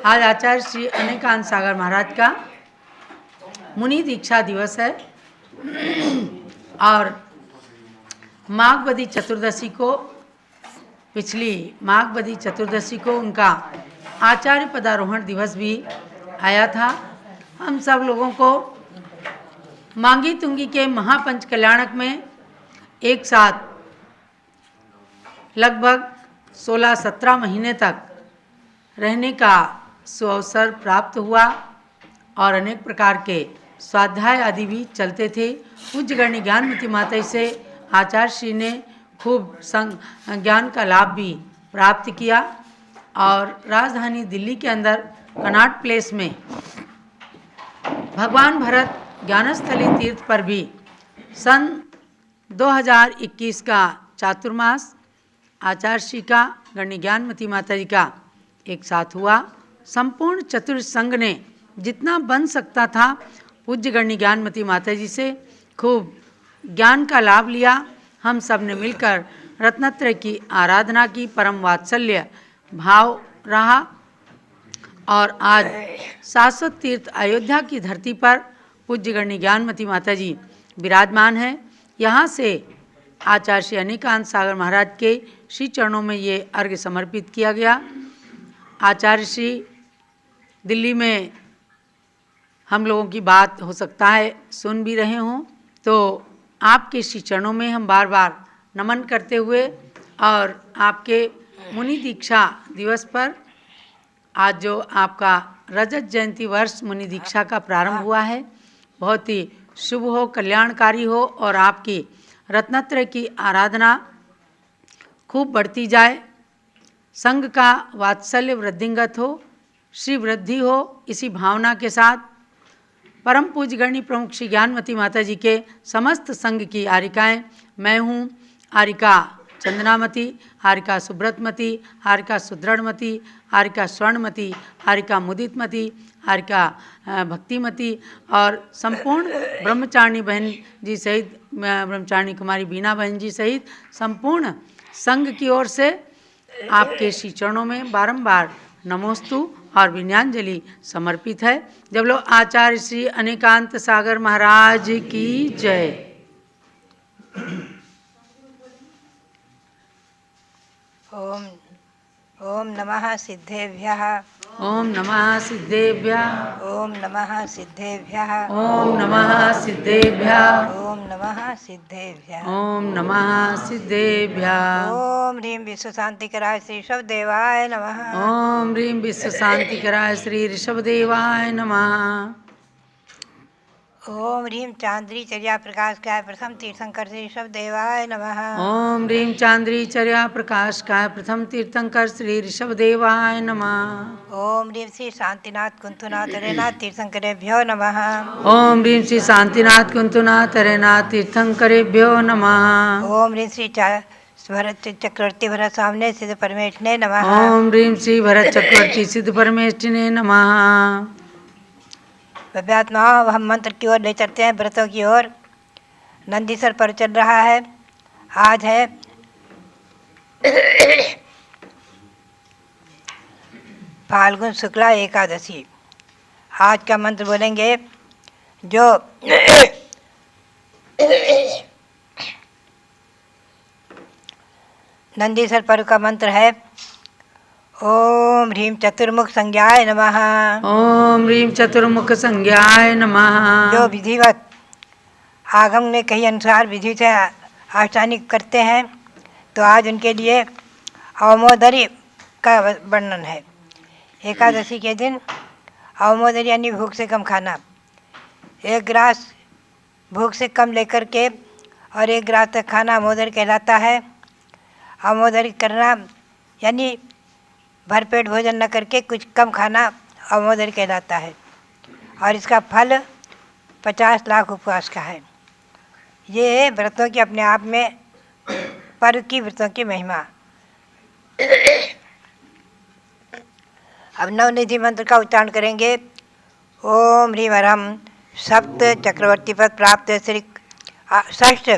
D: आचार्य श्री अनिकांत सागर महाराज का मुनि दीक्षा दिवस है और माघ चतुर्दशी को, पिछली माघ चतुर्दशी को उनका आचार्य पदारोहण दिवस भी आया था। हम सब लोगों को मांगी तुंगी के महापंच कल्याणक में एक साथ लगभग 16-17 महीने तक रहने का सुअवसर प्राप्त हुआ और अनेक प्रकार के स्वाध्याय आदि भी चलते थे। पूज्य गणनी ज्ञानमती माता से आचार्य श्री ने खूब ज्ञान का लाभ भी प्राप्त किया और राजधानी दिल्ली के अंदर कनॉट प्लेस में भगवान भरत ज्ञानस्थली तीर्थ पर भी सन 2021 का चातुर्मास आचार्य श्री का गणनी ज्ञानमती माता जी का एक साथ हुआ। संपूर्ण चतुर्संघ ने जितना बन सकता था पूज्य गणनी ज्ञानमती माता जी से खूब ज्ञान का लाभ लिया। हम सब ने मिलकर रत्नत्रय की आराधना की, परम वात्सल्य भाव रहा और आज शाश्वत तीर्थ अयोध्या की धरती पर पूज्य गणनी ज्ञानमती माता जी विराजमान है। यहाँ से आचार्य श्री अनिकांत सागर महाराज के श्री चरणों में ये अर्घ्य समर्पित किया गया। आचार्य श्री दिल्ली में हम लोगों की बात हो सकता है सुन भी रहे हों, तो आपके श्री चरणों में हम बार बार नमन करते हुए और आपके मुनि दीक्षा दिवस पर आज जो आपका रजत जयंती वर्ष मुनि दीक्षा का प्रारंभ हुआ है, बहुत ही शुभ हो, कल्याणकारी हो और आपकी रत्नत्रय की आराधना खूब बढ़ती जाए, संघ का वात्सल्य वृद्धिंगत हो, श्री वृद्धि हो, इसी भावना के साथ परम पूज्य गणनी प्रमुख श्री ज्ञानमती माता जी के समस्त संघ की आरिकाएँ, मैं हूँ आरिका चंदनामती, आरिका सुब्रतमती, आरिका सुदृढ़मती, आरिका स्वर्णमती, आरिका मुदितमती, आरिका भक्तिमती और संपूर्ण ब्रह्मचारिणी बहन जी सहित ब्रह्मचारिणी कुमारी बीना बहन जी सहित संपूर्ण संघ की ओर से आपके श्री चरणों में बारंबार नमोस्तु और विनयांजलि समर्पित है। जब लोग आचार्य श्री अनिकांत सागर महाराज की जय।
F: ओम ओम नमः सिद्धेभ्यः।
D: ओम नमः सिद्धेभ्यः।
F: ओम नमः सिद्धेभ्यः।
D: ओम नमः सिद्धेभ्यः।
F: ओम नमः सिद्धेभ्यः।
D: ओम नमः सिद्धेभ्यः।
F: ओम ह्रीं विश्व शांतिकराय श्री ऋषभदेवाय नमः।
D: ओम ह्रीं विश्व शांतिकराय श्री ऋषभदेवाय नमः।
F: ओम ह्रीं चांद्री चर्या प्रकाशकाय प्रथम तीर्थंकर श्री ऋषभदेवाय नमः।
D: ओम ह्रीं चांद्री चर्या प्रकाशकाय प्रथम तीर्थंकर श्री ऋषभदेवाय नमः।
F: ओम ह्रीं श्री शांतिनाथ कुंतुनाथ हरेनाथ तीर्थंकरेभ्यो नमः।
D: ओम ह्रीं श्री शांतिनाथ कुंतुनाथ हरेनाथ तीर्थंकरेभ्यो नमः।
F: ओम ह्रीं श्री भरत चक्रवर्ती भरत सामने सिद्ध परमेष्ठिने नमः।
D: ओम ह्रीं श्री भरत चक्रवर्ती सिद्ध परमेष्ठिने नमः।
F: वह हम मंत्र की ओर ले चलते हैं, व्रतों की ओर। नंदीसर पर चल रहा है। आज है फाल्गुन शुक्ला एकादशी। आज का मंत्र बोलेंगे जो नंदीसर पर्व का मंत्र है ओम ह्रीं चतुर्मुख संज्ञाय नमः।
D: ओम ह्रीं चतुर्मुख संज्ञाय नमः।
F: जो विधिवत आगम ने कही अनुसार विधि से आचार्य करते हैं, तो आज उनके लिए अवमोदरी का वर्णन है। एकादशी के दिन अवमोदरी यानी भूख से कम खाना, 1 गिलास भूख से कम लेकर के और 1 गिलास तक खाना अवमोदरी कहलाता है। अवमोदरी करना यानी भरपेट भोजन न करके कुछ कम खाना अवमोदरी कहलाता है और इसका फल 50 लाख उपवास का है। ये है व्रतों की अपने आप में पर्व की व्रतों की महिमा। अब नवनिधि मंत्र का उच्चारण करेंगे। ओम ह्रीं वरम सप्त चक्रवर्ती पद प्राप्त श्री षष्ठ।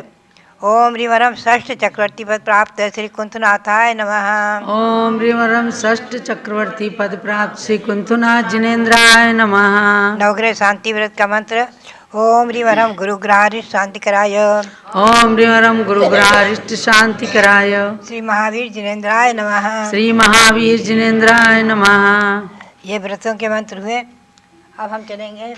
F: ओम ह्रीं वरम षष्ठ चक्रवर्ती पद प्राप्त श्री कुंथनाथाय नमः।
D: ओम ह्रीं षष्ठ चक्रवर्ती पद प्राप्त श्री कुंथनाथ जिनेन्द्राय नमः।
F: नवग्रह शांति व्रत का मंत्र। ओम ह्रीं वरम गुरुग्रहारिष्ट शांति कराय।
D: ओम ह्रीं गुरुग्रहारिष्ट शांति कराय।
F: श्री महावीर जिनेन्द्राय नमः।
D: श्री महावीर जिनेन्द्राय नमः।
F: ये व्रतों के मंत्र हुए। अब हम चलेंगे।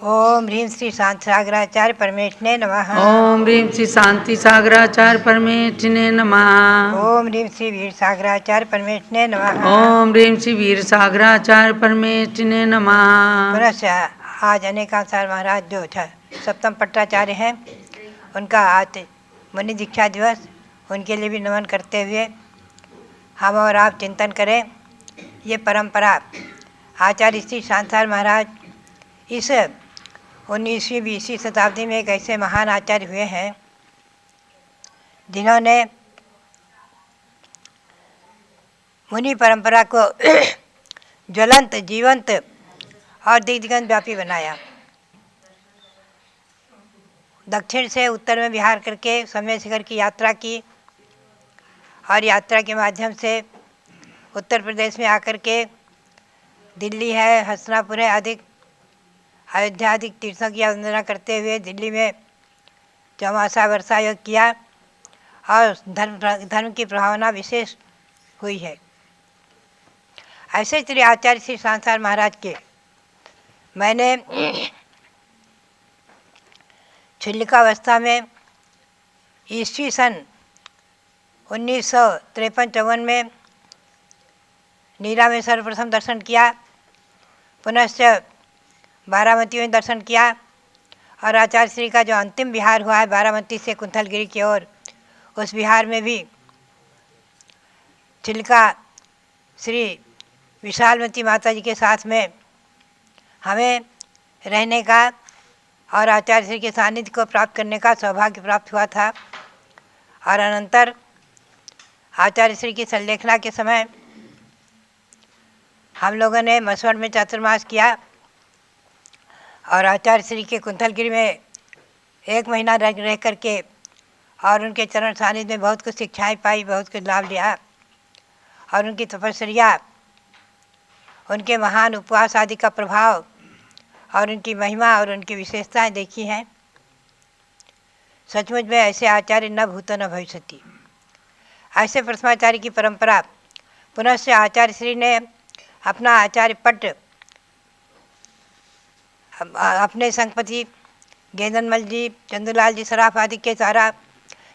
F: ओम ह्रीं श्री शांति सागराचार्य परमेष्ठिने नमः।
D: ओम ह्रीं श्री शांति सागराचार्य परमेष्ठिने नमः।
F: ओम ह्रीं श्री वीर सागराचार्य परमेष्ठिने नमः।
D: ओम ह्रीं श्री वीर सागराचार्य परमेष्ठिने नमः।
F: पुनश्च आज अनेकाचार्य महाराज जो सप्तम पट्टाचार्य हैं, उनका आज मुनि दीक्षा दिवस, उनके लिए भी नमन करते हुए हम और आप चिंतन करें। ये परंपरा आचार्य श्री शांताचार्य महाराज इस 19वीं 20वीं शताब्दी में एक ऐसे महान आचार्य हुए हैं जिन्होंने मुनि परंपरा को ज्वलंत, जीवंत और दिग्दिगंत व्यापी बनाया। दक्षिण से उत्तर में विहार करके समय शिखर की यात्रा की और यात्रा के माध्यम से उत्तर प्रदेश में आकर के दिल्ली है, हसनापुर है, अधिक अयोध्या आदि तीर्थों की वंदना करते हुए दिल्ली में चौमासा वर्षा योग किया और धर्म की प्रभावना विशेष हुई है। ऐसे श्री आचार्य श्री शांताचार्य महाराज के मैंने छिल्लिकावस्था में ईस्वी सन 1953-54 में नीरा में सर्वप्रथम दर्शन किया, पुनश्च बारामती में दर्शन किया और आचार्य श्री का जो अंतिम विहार हुआ है बारामती से कुंथलगिरी की ओर, उस विहार में भी छिल्लिका श्री विशालमती माता जी के साथ में हमें रहने का और आचार्य श्री के सानिध्य को प्राप्त करने का सौभाग्य प्राप्त हुआ था। और अनंतर आचार्य श्री की संलेखना के समय हम लोगों ने मसवड़ में चातुर्मास किया और आचार्य श्री के कुंथलगिरी में 1 महीना रह करके और उनके चरण सानिध्य में बहुत कुछ शिक्षाएँ पाई, बहुत कुछ लाभ लिया और उनकी तपस्या, उनके महान उपवास आदि का प्रभाव और उनकी महिमा और उनकी विशेषताएं देखी हैं। सचमुच में ऐसे आचार्य न भूतो न भविष्यति। ऐसे प्रथमाचार्य की परंपरा पुनश्च आचार्य श्री ने अपना आचार्य पट अपने संगपति गेंदनमल जी, चंदूलाल जी सराफ आदि के द्वारा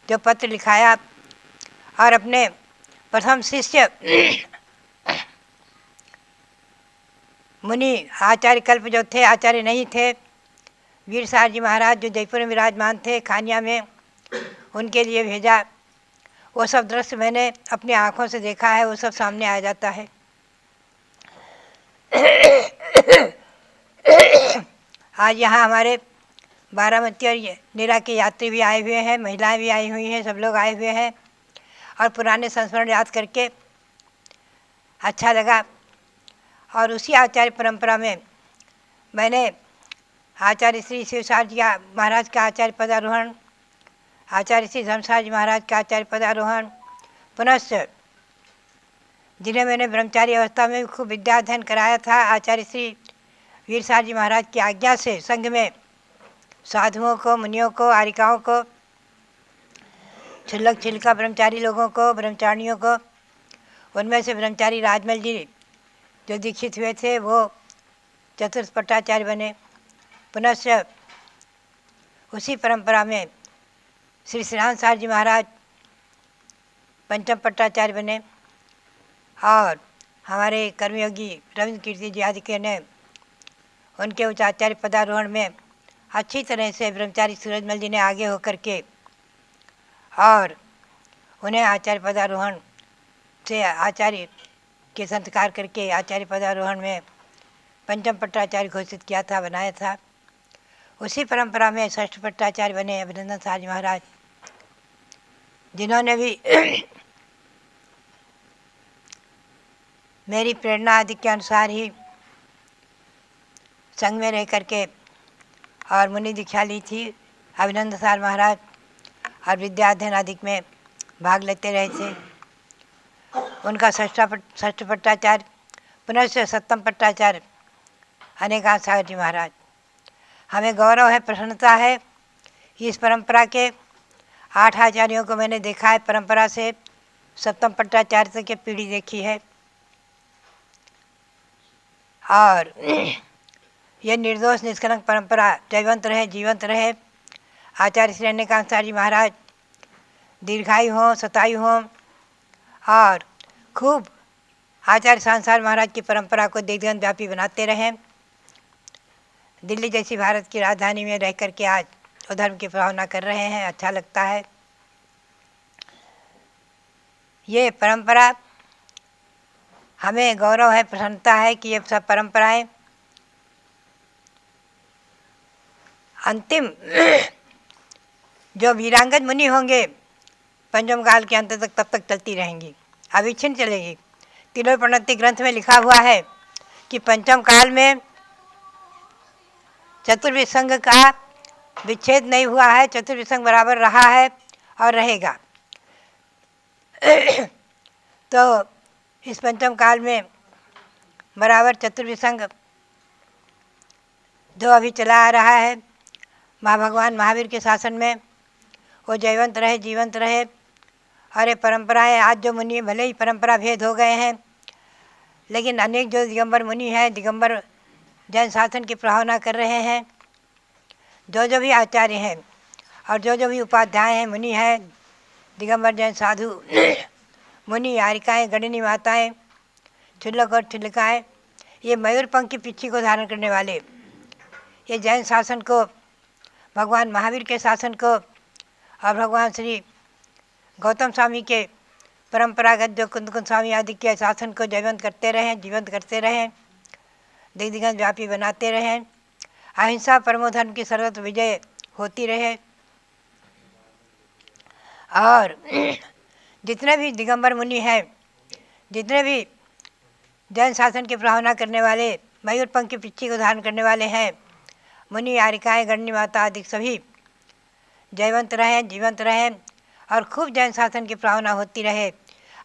F: जो पत्र लिखाया और अपने प्रथम शिष्य मुनि आचार्य कल्प जो थे, आचार्य नहीं थे, वीर सार जी महाराज जो जयपुर में विराजमान थे खानिया में, उनके लिए भेजा। वो सब दृश्य मैंने अपनी आँखों से देखा है, वो सब सामने आ जाता है। आज यहाँ हमारे बारामती और नीरा के यात्री भी आए हुए हैं, महिलाएं भी आई हुई हैं, सब लोग आए हुए हैं और पुराने संस्मरण याद करके अच्छा लगा। और उसी आचार्य परंपरा में मैंने आचार्य श्री शिवसार जी महाराज का आचार्य पदारोहण, आचार्य श्री धर्मसार जी महाराज का आचार्य पदारोहण, पुनश्च जिन्हें मैंने ब्रह्मचारी अवस्था में खूब विद्या अध्ययन कराया था, आचार्य श्री वीर सार जी महाराज की आज्ञा से संघ में साधुओं को, मुनियों को, आरिकाओं को, छिल्लक छिल्का ब्रह्मचारी लोगों को, ब्रह्मचारियों को, उनमें से ब्रह्मचारी राजमल जी जो दीक्षित हुए थे वो चतुर्थ पट्टाचार्य बने। पुनश्च उसी परंपरा में श्री श्रीराम सार जी महाराज पंचम पट्टाचार्य बने और हमारे कर्मयोगी रविंद्र कीर्ति जी आदि के ने उनके उच्च आचार्य पदारोहण में अच्छी तरह से ब्रह्मचारी सूरजमल जी ने आगे होकर के और उन्हें आचार्य पदारोहण से आचार्य के संस्कार करके आचार्य पदारोहण में पंचम पट्टाचार्य घोषित किया था, बनाया था। उसी परंपरा में षष्ठ पट्टाचार्य बने अभिनंदन सार जी महाराज, जिन्होंने भी मेरी प्रेरणा आदि के अनुसार ही संघ में रह करके और मुनि दीक्षा ली थी। अभिनंद सार महाराज और विद्या अध्ययन आदि में भाग लेते रहे थे। उनका षष्ठ पट्टाचार्य पुनश्च सप्तम पट्टाचार्य अनेकांत सागर जी महाराज। हमें गौरव है, प्रसन्नता है। इस परंपरा के 8 आचार्यों को मैंने देखा है। परंपरा से सप्तम पट्टाचार्य तक की पीढ़ी देखी है और यह निर्दोष निष्कलंक परंपरा जयवंत रहे, जीवंत रहे। आचार्य श्री अनेकांत सागर जी महाराज दीर्घायु हों, शतायु हों और खूब आचार्य सांसार महाराज की परंपरा को दिग्गज व्यापी बनाते रहें। दिल्ली जैसी भारत की राजधानी में रह कर के आज वो धर्म की भावना कर रहे हैं, अच्छा लगता है। ये परंपरा हमें गौरव है, प्रसन्नता है कि ये सब परंपराएं अंतिम जो वीरांगन मुनि होंगे पंचम काल के अंत तक, तब तक चलती रहेंगी, अविच्छिन्न चलेगी। तिलोपनति ग्रंथ में लिखा हुआ है कि पंचम काल में चतुर्विसंग का विच्छेद नहीं हुआ है, चतुर्विसंग बराबर रहा है और रहेगा। तो इस पंचम काल में बराबर चतुर्विसंग जो अभी चला आ रहा है भगवान महावीर के शासन में, वो जयवंत रहे, जीवंत रहे। और ये परंपराएँ आज जो मुनि भले ही परंपरा भेद हो गए हैं, लेकिन अनेक जो दिगंबर मुनि हैं, दिगंबर जैन शासन की प्रभावना कर रहे हैं। जो भी आचार्य हैं और जो भी उपाध्याय हैं, मुनि हैं, दिगंबर जैन साधु मुनि, यारिकाएँ, गणनी माताएँ, छुल्लक और छुल्लिकाएँ, ये मयूर पंख की पिच्छी को धारण करने वाले, ये जैन शासन को, भगवान महावीर के शासन को और भगवान श्री गौतम स्वामी के परंपरागत जो कुंद स्वामी आदि के शासन को जयवंत करते रहें, जीवंत करते रहें, दिग्गज व्यापी बनाते रहें। अहिंसा परमो धर्म की सर्वत्र विजय होती रहे। और जितने भी दिगंबर मुनि हैं, जितने भी जैन शासन की प्रभावना करने वाले, मयूर पंख की पिच्छी को धारण करने वाले हैं, मुनि, यारिकाएँ, गणनी माता आदि सभी जयवंत रहें, जीवंत रहें और खूब जैन शासन की प्रभावना होती रहे।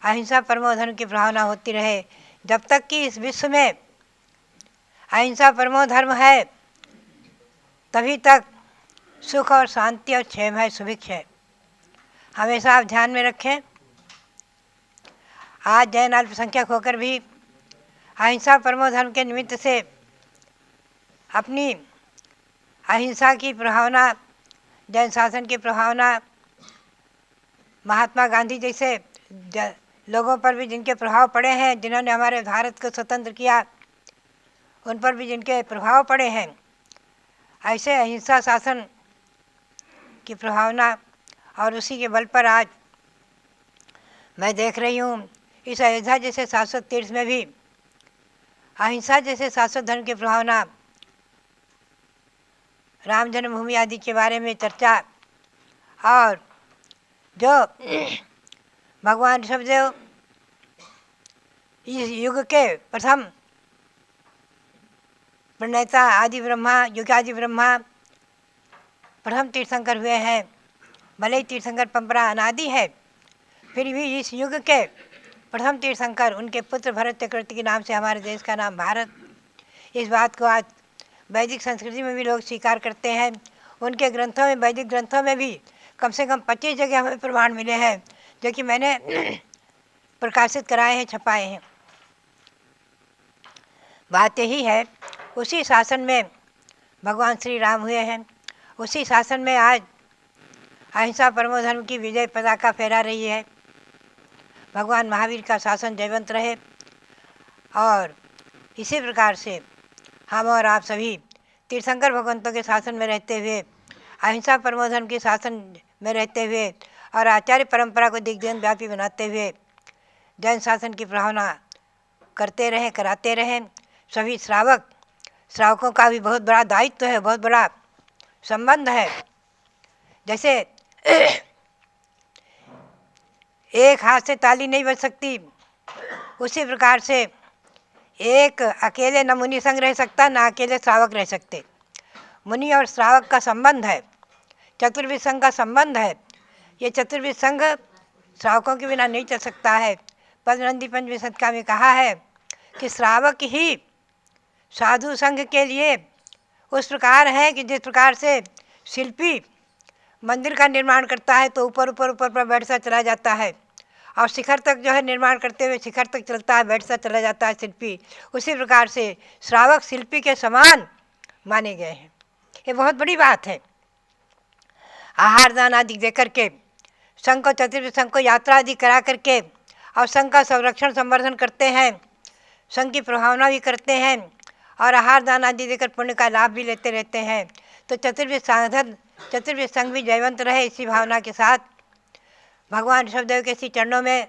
F: अहिंसा परमो धर्म की प्रभावना होती रहे। जब तक कि इस विश्व में अहिंसा परमो धर्म है, तभी तक सुख और शांति और क्षेम है, सुभिक्ष है। हमेशा आप ध्यान में रखें। आज जैन अल्पसंख्यक होकर भी अहिंसा परमो धर्म के निमित्त से अपनी अहिंसा की प्रभावना, जैन शासन की प्रभावना, महात्मा गांधी जैसे लोगों पर भी जिनके प्रभाव पड़े हैं, जिन्होंने हमारे भारत को स्वतंत्र किया, उन पर भी जिनके प्रभाव पड़े हैं, ऐसे अहिंसा शासन की प्रभावना और उसी के बल पर आज मैं देख रही हूँ इस अयोध्या जैसे शाश्वत तीर्थ में भी अहिंसा जैसे शाश्वत धर्म की प्रभावना, राम जन्मभूमि आदि के बारे में चर्चा। और जो भगवान ऋषभदेव इस युग के प्रथम प्रणेता, आदि ब्रह्मा, युगादि ब्रह्मा, प्रथम तीर्थंकर हुए हैं। भले ही तीर्थंकर परंपरा अनादि है, फिर भी इस युग के प्रथम तीर्थंकर, उनके पुत्र भरत चक्रवर्ती के नाम से हमारे देश का नाम भारत। इस बात को आज वैदिक संस्कृति में भी लोग स्वीकार करते हैं। उनके ग्रंथों में, वैदिक ग्रंथों में भी कम से कम 25 जगह हमें प्रमाण मिले हैं, जो कि मैंने प्रकाशित कराए हैं, छपाए हैं। बात यही है, उसी शासन में भगवान श्री राम हुए हैं, उसी शासन में आज अहिंसा परमो धर्म की विजय पताका फहरा रही है। भगवान महावीर का शासन जयवंत रहे और इसी प्रकार से हम और आप सभी तीर्थंकर भगवंतों के शासन में रहते हुए, अहिंसा परमो धर्म के शासन में रहते हुए और आचार्य परंपरा को दिग्गज व्यापी बनाते हुए जैन शासन की प्रभावना करते रहें, कराते रहें। सभी श्रावकों का भी बहुत बड़ा दायित्व है, बहुत बड़ा संबंध है। जैसे एक हाथ से ताली नहीं बज सकती, उसी प्रकार से एक अकेले न मुनि संग रह सकता, न अकेले श्रावक रह सकते। मुनि और श्रावक का संबंध है, चतुर्विध संघ का संबंध है। ये चतुर्विध संघ श्रावकों के बिना नहीं चल सकता है। पद्मनंदी पंचमी शतका में कहा है कि श्रावक ही साधु संघ के लिए उस प्रकार है कि जिस प्रकार से शिल्पी मंदिर का निर्माण करता है तो ऊपर ऊपर ऊपर पर बैठता चला जाता है, और शिखर तक जो है निर्माण करते हुए शिखर तक चलता है, बैठता चला जाता है शिल्पी। उसी प्रकार से श्रावक शिल्पी के समान माने गए हैं। ये बहुत बड़ी बात है। आहार दान आदि दे करके संघ को, चतुर्विध संघ को यात्रा आदि करा करके और संघ का संरक्षण संवर्धन करते हैं, संघ की प्रभावना भी करते हैं और आहार दान आदि देकर पुण्य का लाभ भी लेते रहते हैं। तो चतुर्विध संघ भी जयवंत रहे, इसी भावना के साथ भगवान ऋषभदेव के श्री चरणों में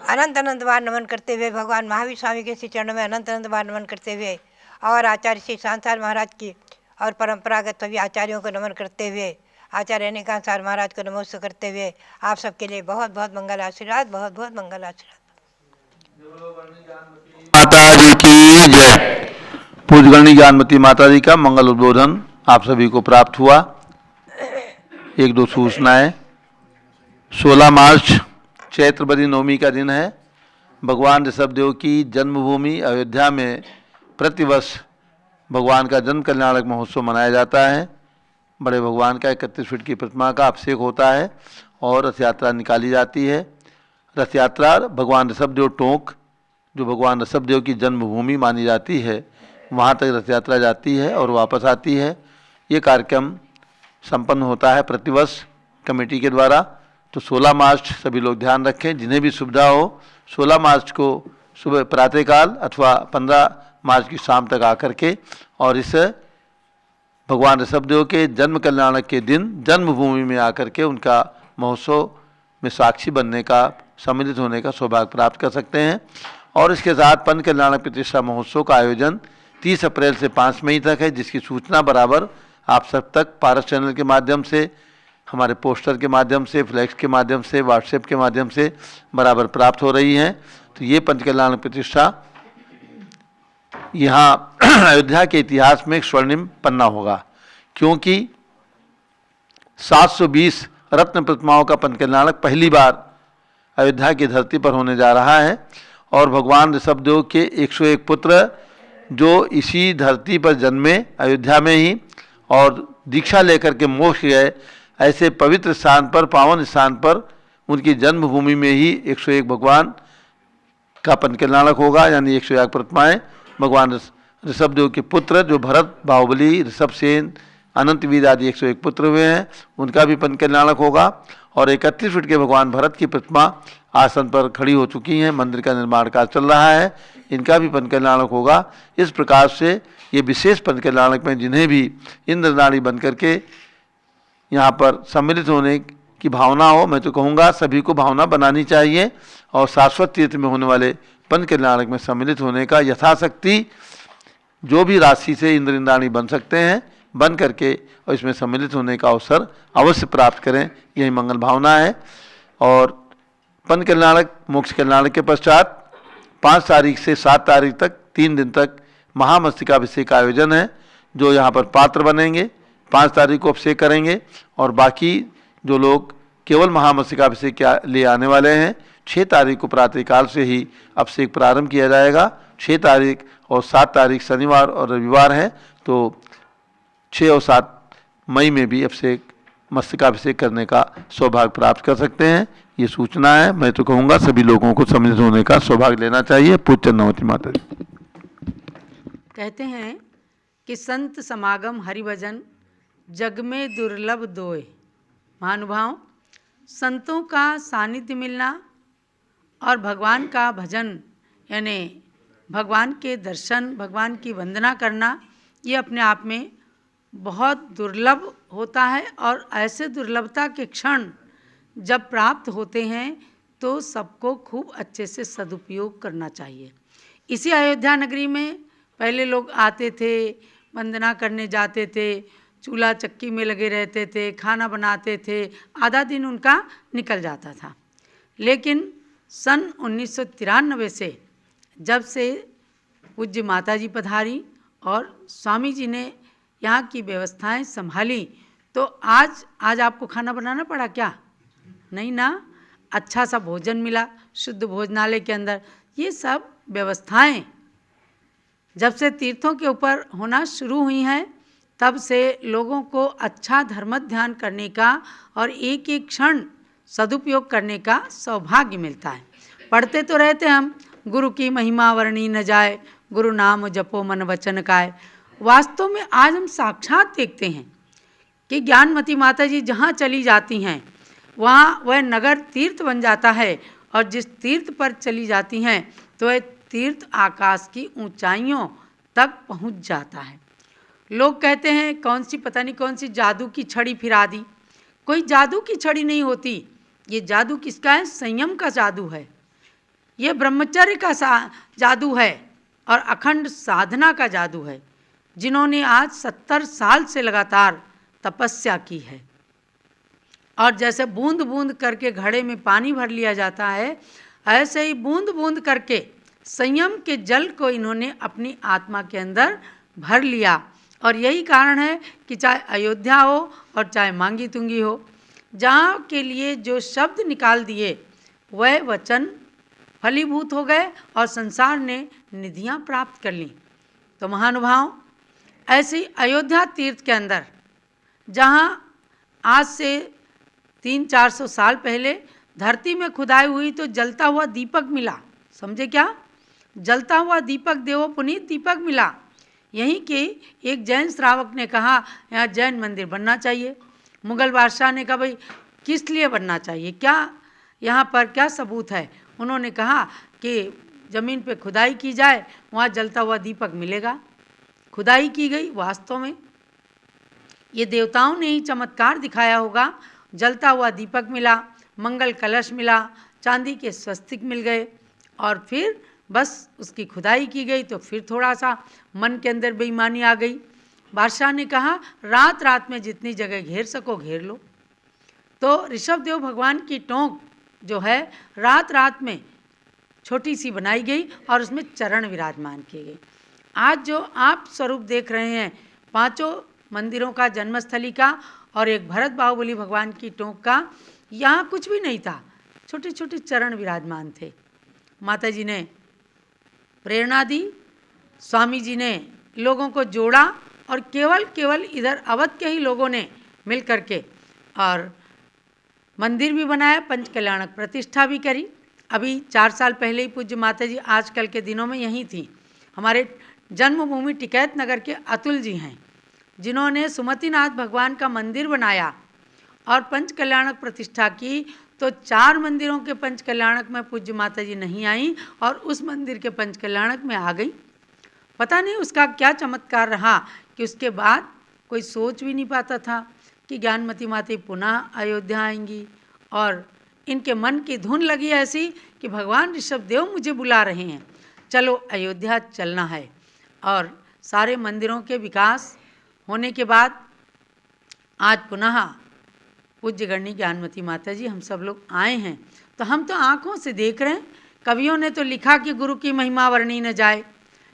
F: अनंत अनंत बार नमन करते हुए, भगवान महावीर स्वामी के श्री चरणों में अनंत अनंत बार नमन करते हुए, और आचार्य श्री शांताचार्य महाराज की और परंपरागत सभी आचार्यों को नमन करते हुए, आचार्य अनेकांत महाराज को नमस्कार करते हुए आप सबके लिए बहुत बहुत मंगल आशीर्वाद, बहुत बहुत मंगल आशीर्वाद।
C: माता जी की जय। पूजगणी ज्ञानमती माता जी का मंगल उद्बोधन आप सभी को प्राप्त हुआ। एक दो सूचनाएं। 16 मार्च चैत्रबदी नवमी का दिन है। भगवान ऋषभदेव की जन्मभूमि अयोध्या में प्रतिवर्ष भगवान का जन्म कल्याणक महोत्सव मनाया जाता है। बड़े भगवान का 31 फीट की प्रतिमा का अभिषेक होता है और रथ यात्रा निकाली जाती है। रथ यात्रा भगवान ऋषभदेव टोंक, जो भगवान ऋषभदेव की जन्मभूमि मानी जाती है, वहाँ तक रथ यात्रा जाती है और वापस आती है। ये कार्यक्रम संपन्न होता है प्रतिवर्ष कमेटी के द्वारा। तो 16 मार्च सभी लोग ध्यान रखें, जिन्हें भी सुविधा हो 16 मार्च को सुबह प्रातःकाल अथवा 15 मार्च की शाम तक आकर के और इस भगवान ऋषभदेव के जन्म कल्याणक के दिन जन्मभूमि में आकर के उनका महोत्सव में साक्षी बनने का, सम्मिलित होने का सौभाग्य प्राप्त कर सकते हैं। और इसके साथ पंच कल्याणक प्रतिष्ठा महोत्सव का आयोजन 30 अप्रैल से 5 मई तक है, जिसकी सूचना बराबर आप सब तक पारस चैनल के माध्यम से, हमारे पोस्टर के माध्यम से, फ्लैक्स के माध्यम से, व्हाट्सएप के माध्यम से बराबर प्राप्त हो रही हैं। तो ये पंच कल्याणक प्रतिष्ठा यहाँ अयोध्या के इतिहास में एक स्वर्णिम पन्ना होगा, क्योंकि 720 रत्न प्रतिमाओं का पंच कल्याणक पहली बार अयोध्या की धरती पर होने जा रहा है। और भगवान ऋषभदेव के 101 पुत्र जो इसी धरती पर जन्मे, अयोध्या में ही, और दीक्षा लेकर के मोक्ष गए, ऐसे पवित्र स्थान पर, पावन स्थान पर, उनकी जन्मभूमि में ही 101 भगवान का पंच कल्याणक होगा। यानी 101 प्रतिमाएँ भगवान ऋषभदेव के पुत्र जो भरत, बाहुबली, ऋषभसेन, अनंतवीर आदि 101 पुत्र हुए हैं, उनका भी पंच कल्याणक होगा। और 31 फीट के भगवान भरत की प्रतिमा आसन पर खड़ी हो चुकी हैं, मंदिर का निर्माण कार्य चल रहा है, इनका भी पंच कल्याणक होगा। इस प्रकार से ये विशेष पंच कल्याणक में जिन्हें भी इंद्रनाड़ी बन करके यहाँ पर सम्मिलित होने की भावना हो, मैं तो कहूँगा सभी को भावना बनानी चाहिए और शाश्वत तीर्थ में होने वाले पंच कल्याणक में सम्मिलित होने का यथाशक्ति जो भी राशि से इंद्राणी बन सकते हैं, बन करके और इसमें सम्मिलित होने का अवसर अवश्य प्राप्त करें, यही मंगल भावना है। और पंच कल्याणक, मोक्ष कल्याणक के पश्चात 5 तारीख से 7 तारीख तक 3 दिन तक महामस्तकाभिषेक का आयोजन है, जो यहाँ पर पात्र बनेंगे। 5 तारीख को अभिषेक करेंगे और बाकी जो लोग केवल महामस्तकाभिषेक के लिए आने वाले हैं, 6 तारीख को प्रातःकाल से ही अभिषेक प्रारंभ किया जाएगा। 6 तारीख और 7 तारीख शनिवार और रविवार है, तो 6 और 7 मई में भी अभिषेक, मस्तकाभिषेक करने का सौभाग्य प्राप्त कर सकते हैं। ये सूचना है, मैं तो कहूँगा सभी लोगों को सम्मिलित होने का सौभाग्य लेना चाहिए। पूज्य चंद्रमती माता जी
D: कहते हैं कि संत समागम हरिभजन जग में दुर्लभ दोय। महानुभाव, संतों का सानिध्य मिलना और भगवान का भजन यानी भगवान के दर्शन, भगवान की वंदना करना, ये अपने आप में बहुत दुर्लभ होता है। और ऐसे दुर्लभता के क्षण जब प्राप्त होते हैं तो सबको खूब अच्छे से सदुपयोग करना चाहिए। इसी अयोध्या नगरी में पहले लोग आते थे, वंदना करने जाते थे, चूल्हा चक्की में लगे रहते थे, खाना बनाते थे, आधा दिन उनका निकल जाता था। लेकिन सन 1993 से जब से पूज्य माता जी पधारी और स्वामी जी ने यहाँ की व्यवस्थाएं संभाली, तो आज आपको खाना बनाना पड़ा क्या? नहीं ना, अच्छा सा भोजन मिला शुद्ध भोजनालय के अंदर। ये सब व्यवस्थाएं जब से तीर्थों के ऊपर होना शुरू हुई हैं, तब से लोगों को अच्छा धर्म ध्यान करने का और एक एक क्षण सदुपयोग करने का सौभाग्य मिलता है। पढ़ते तो रहते हम, गुरु की महिमा वर्णी न जाए, गुरु नाम जपो मन वचन काय। वास्तव में आज हम साक्षात देखते हैं कि ज्ञानमती माता जी जहाँ चली जाती हैं वहाँ वह नगर तीर्थ बन जाता है, और जिस तीर्थ पर चली जाती हैं तो वह तीर्थ आकाश की ऊंचाइयों तक पहुँच जाता है। लोग कहते हैं कौन सी पता नहीं कौन सी जादू की छड़ी फिरा दी। कोई जादू की छड़ी नहीं होती, ये जादू किसका है? संयम का जादू है, ये ब्रह्मचर्य का जादू है और अखंड साधना का जादू है। जिन्होंने आज 70 साल से लगातार तपस्या की है, और जैसे बूंद बूंद करके घड़े में पानी भर लिया जाता है, ऐसे ही बूंद बूंद करके संयम के जल को इन्होंने अपनी आत्मा के अंदर भर लिया। और यही कारण है कि चाहे अयोध्या हो और चाहे मांगी तुंगी हो, जहाँ के लिए जो शब्द निकाल दिए वह वचन फलीभूत हो गए और संसार ने निधियाँ प्राप्त कर लीं। तो महानुभाव, ऐसी अयोध्या तीर्थ के अंदर जहाँ आज से 300-400 साल पहले धरती में खुदाई हुई तो जलता हुआ दीपक मिला। समझे क्या? जलता हुआ दीपक देवो पुनीत दीपक मिला। यहीं के एक जैन श्रावक ने कहा यहाँ जैन मंदिर बनना चाहिए। मुगल बादशाह ने कहा भाई किस लिए बनना चाहिए, क्या यहाँ पर क्या सबूत है? उन्होंने कहा कि ज़मीन पे खुदाई की जाए, वहाँ जलता हुआ दीपक मिलेगा। खुदाई की गई, वास्तव में ये देवताओं ने ही चमत्कार दिखाया होगा। जलता हुआ दीपक मिला, मंगल कलश मिला, चांदी के स्वस्तिक मिल गए, और फिर बस उसकी खुदाई की गई तो फिर थोड़ा सा मन के अंदर बेईमानी आ गई। बादशाह ने कहा रात रात में जितनी जगह घेर सको घेर लो। तो ऋषभदेव भगवान की टोंक जो है रात रात में छोटी सी बनाई गई और उसमें चरण विराजमान किए गए। आज जो आप स्वरूप देख रहे हैं 5 मंदिरों का, जन्मस्थली का और एक भरत बाहुबली भगवान की टोंक का, यहाँ कुछ भी नहीं था, छोटे छोटे चरण विराजमान थे। माता जी ने प्रेरणा दी, स्वामी जी ने लोगों को जोड़ा, और केवल इधर अवध के ही लोगों ने मिल करके और मंदिर भी बनाया, पंच कल्याणक प्रतिष्ठा भी करी। अभी 4 साल पहले ही पूज्य माता जी आजकल के दिनों में यहीं थी। हमारे जन्मभूमि टिकैत नगर के अतुल जी हैं, जिन्होंने सुमतिनाथ भगवान का मंदिर बनाया और पंच कल्याणक प्रतिष्ठा की। तो 4 मंदिरों के पंच कल्याणक में पूज्य माता जी नहीं आई और उस मंदिर के पंच कल्याणक में आ गई। पता नहीं उसका क्या चमत्कार रहा कि उसके बाद कोई सोच भी नहीं पाता था कि ज्ञानमती माता पुनः अयोध्या आएंगी, और इनके मन की धुन लगी ऐसी कि भगवान ऋषभदेव मुझे बुला रहे हैं, चलो अयोध्या चलना है। और सारे मंदिरों के विकास होने के बाद आज पुनः पूज्य गणनी ज्ञानमती माता जी हम सब लोग आए हैं। तो हम तो आँखों से देख रहे हैं। कवियों ने तो लिखा कि गुरु की महिमा वर्णी न जाए,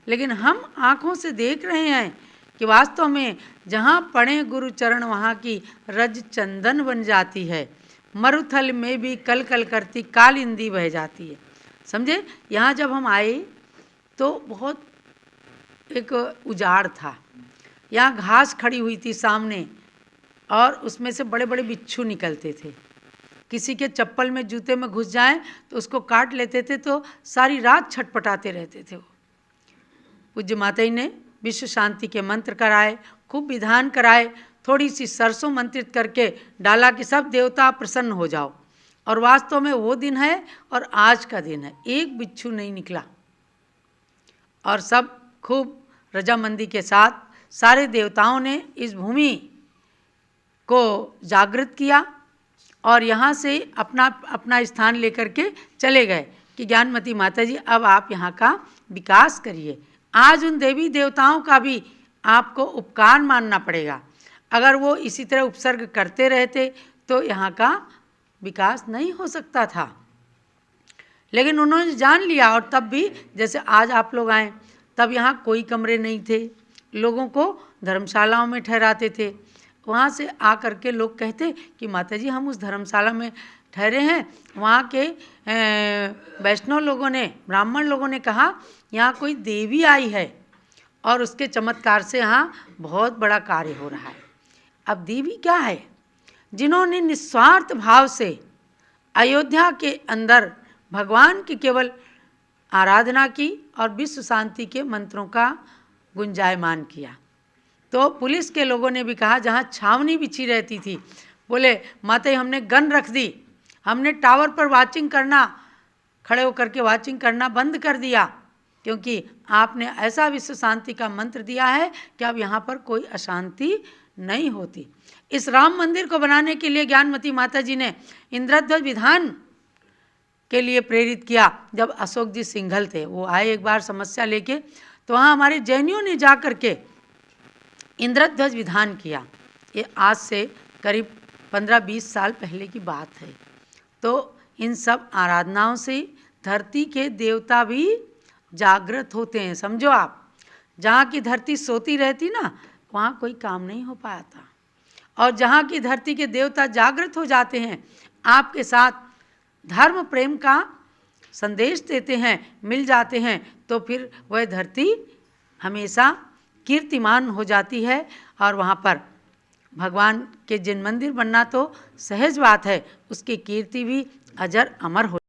D: लेकिन हम आँखों से देख रहे हैं कि वास्तव में जहाँ पड़े गुरु चरण वहाँ की रज चंदन बन जाती है। मरुथल में भी कल कल करती कालिंदी बह जाती है। समझे? यहाँ जब हम आए तो बहुत एक उजाड़ था, यहाँ घास खड़ी हुई थी सामने, और उसमें से बड़े बड़े बिच्छू निकलते थे। किसी के चप्पल में जूते में घुस जाएं तो उसको काट लेते थे, तो सारी रात छटपटाते रहते थे वो। पूज्य माता जी ने विश्व शांति के मंत्र कराए, खूब विधान कराए, थोड़ी सी सरसों मंत्रित करके डाला कि सब देवता प्रसन्न हो जाओ। और वास्तव में वो दिन है और आज का दिन है, एक बिच्छू नहीं निकला। और सब खूब रजामंदी के साथ सारे देवताओं ने इस भूमि को जागृत किया और यहाँ से अपना अपना स्थान लेकर के चले गए कि ज्ञानमती माता जी अब आप यहाँ का विकास करिए। आज उन देवी देवताओं का भी आपको उपकार मानना पड़ेगा। अगर वो इसी तरह उपसर्ग करते रहते तो यहाँ का विकास नहीं हो सकता था। लेकिन उन्होंने जान लिया, और तब भी जैसे आज आप लोग आए तब यहाँ कोई कमरे नहीं थे, लोगों को धर्मशालाओं में ठहराते थे। वहाँ से आकर के लोग कहते कि माता जी हम उस धर्मशाला में ठहरे हैं, वहाँ के वैष्णव लोगों ने, ब्राह्मण लोगों ने कहा यहाँ कोई देवी आई है और उसके चमत्कार से यहाँ बहुत बड़ा कार्य हो रहा है। अब देवी क्या है? जिन्होंने निस्वार्थ भाव से अयोध्या के अंदर भगवान की केवल आराधना की और विश्व शांति के मंत्रों का गुंजायमान किया। तो पुलिस के लोगों ने भी कहा, जहाँ छावनी बिछी रहती थी, बोले माता जी हमने गन रख दी, हमने टावर पर वाचिंग करना, खड़े होकर के वाचिंग करना बंद कर दिया, क्योंकि आपने ऐसा विश्व शांति का मंत्र दिया है कि अब यहाँ पर कोई अशांति नहीं होती। इस राम मंदिर को बनाने के लिए ज्ञानमती माता जी ने इंद्रध्वज विधान के लिए प्रेरित किया। जब अशोक जी सिंघल थे, वो आए एक बार समस्या लेके, तो वहाँ हमारे जैनियों ने जा कर के इंद्रध्वज विधान किया। ये आज से करीब 15-20 साल पहले की बात है। तो इन सब आराधनाओं से धरती के देवता भी जागृत होते हैं। समझो आप, जहाँ की धरती सोती रहती ना, वहाँ कोई काम नहीं हो पाता, और जहाँ की धरती के देवता जागृत हो जाते हैं, आपके साथ धर्म प्रेम का संदेश देते हैं, मिल जाते हैं, तो फिर वह धरती हमेशा कीर्तिमान हो जाती है। और वहाँ पर भगवान के जिन मंदिर बनना तो सहज बात है, उसकी कीर्ति भी अजर अमर हो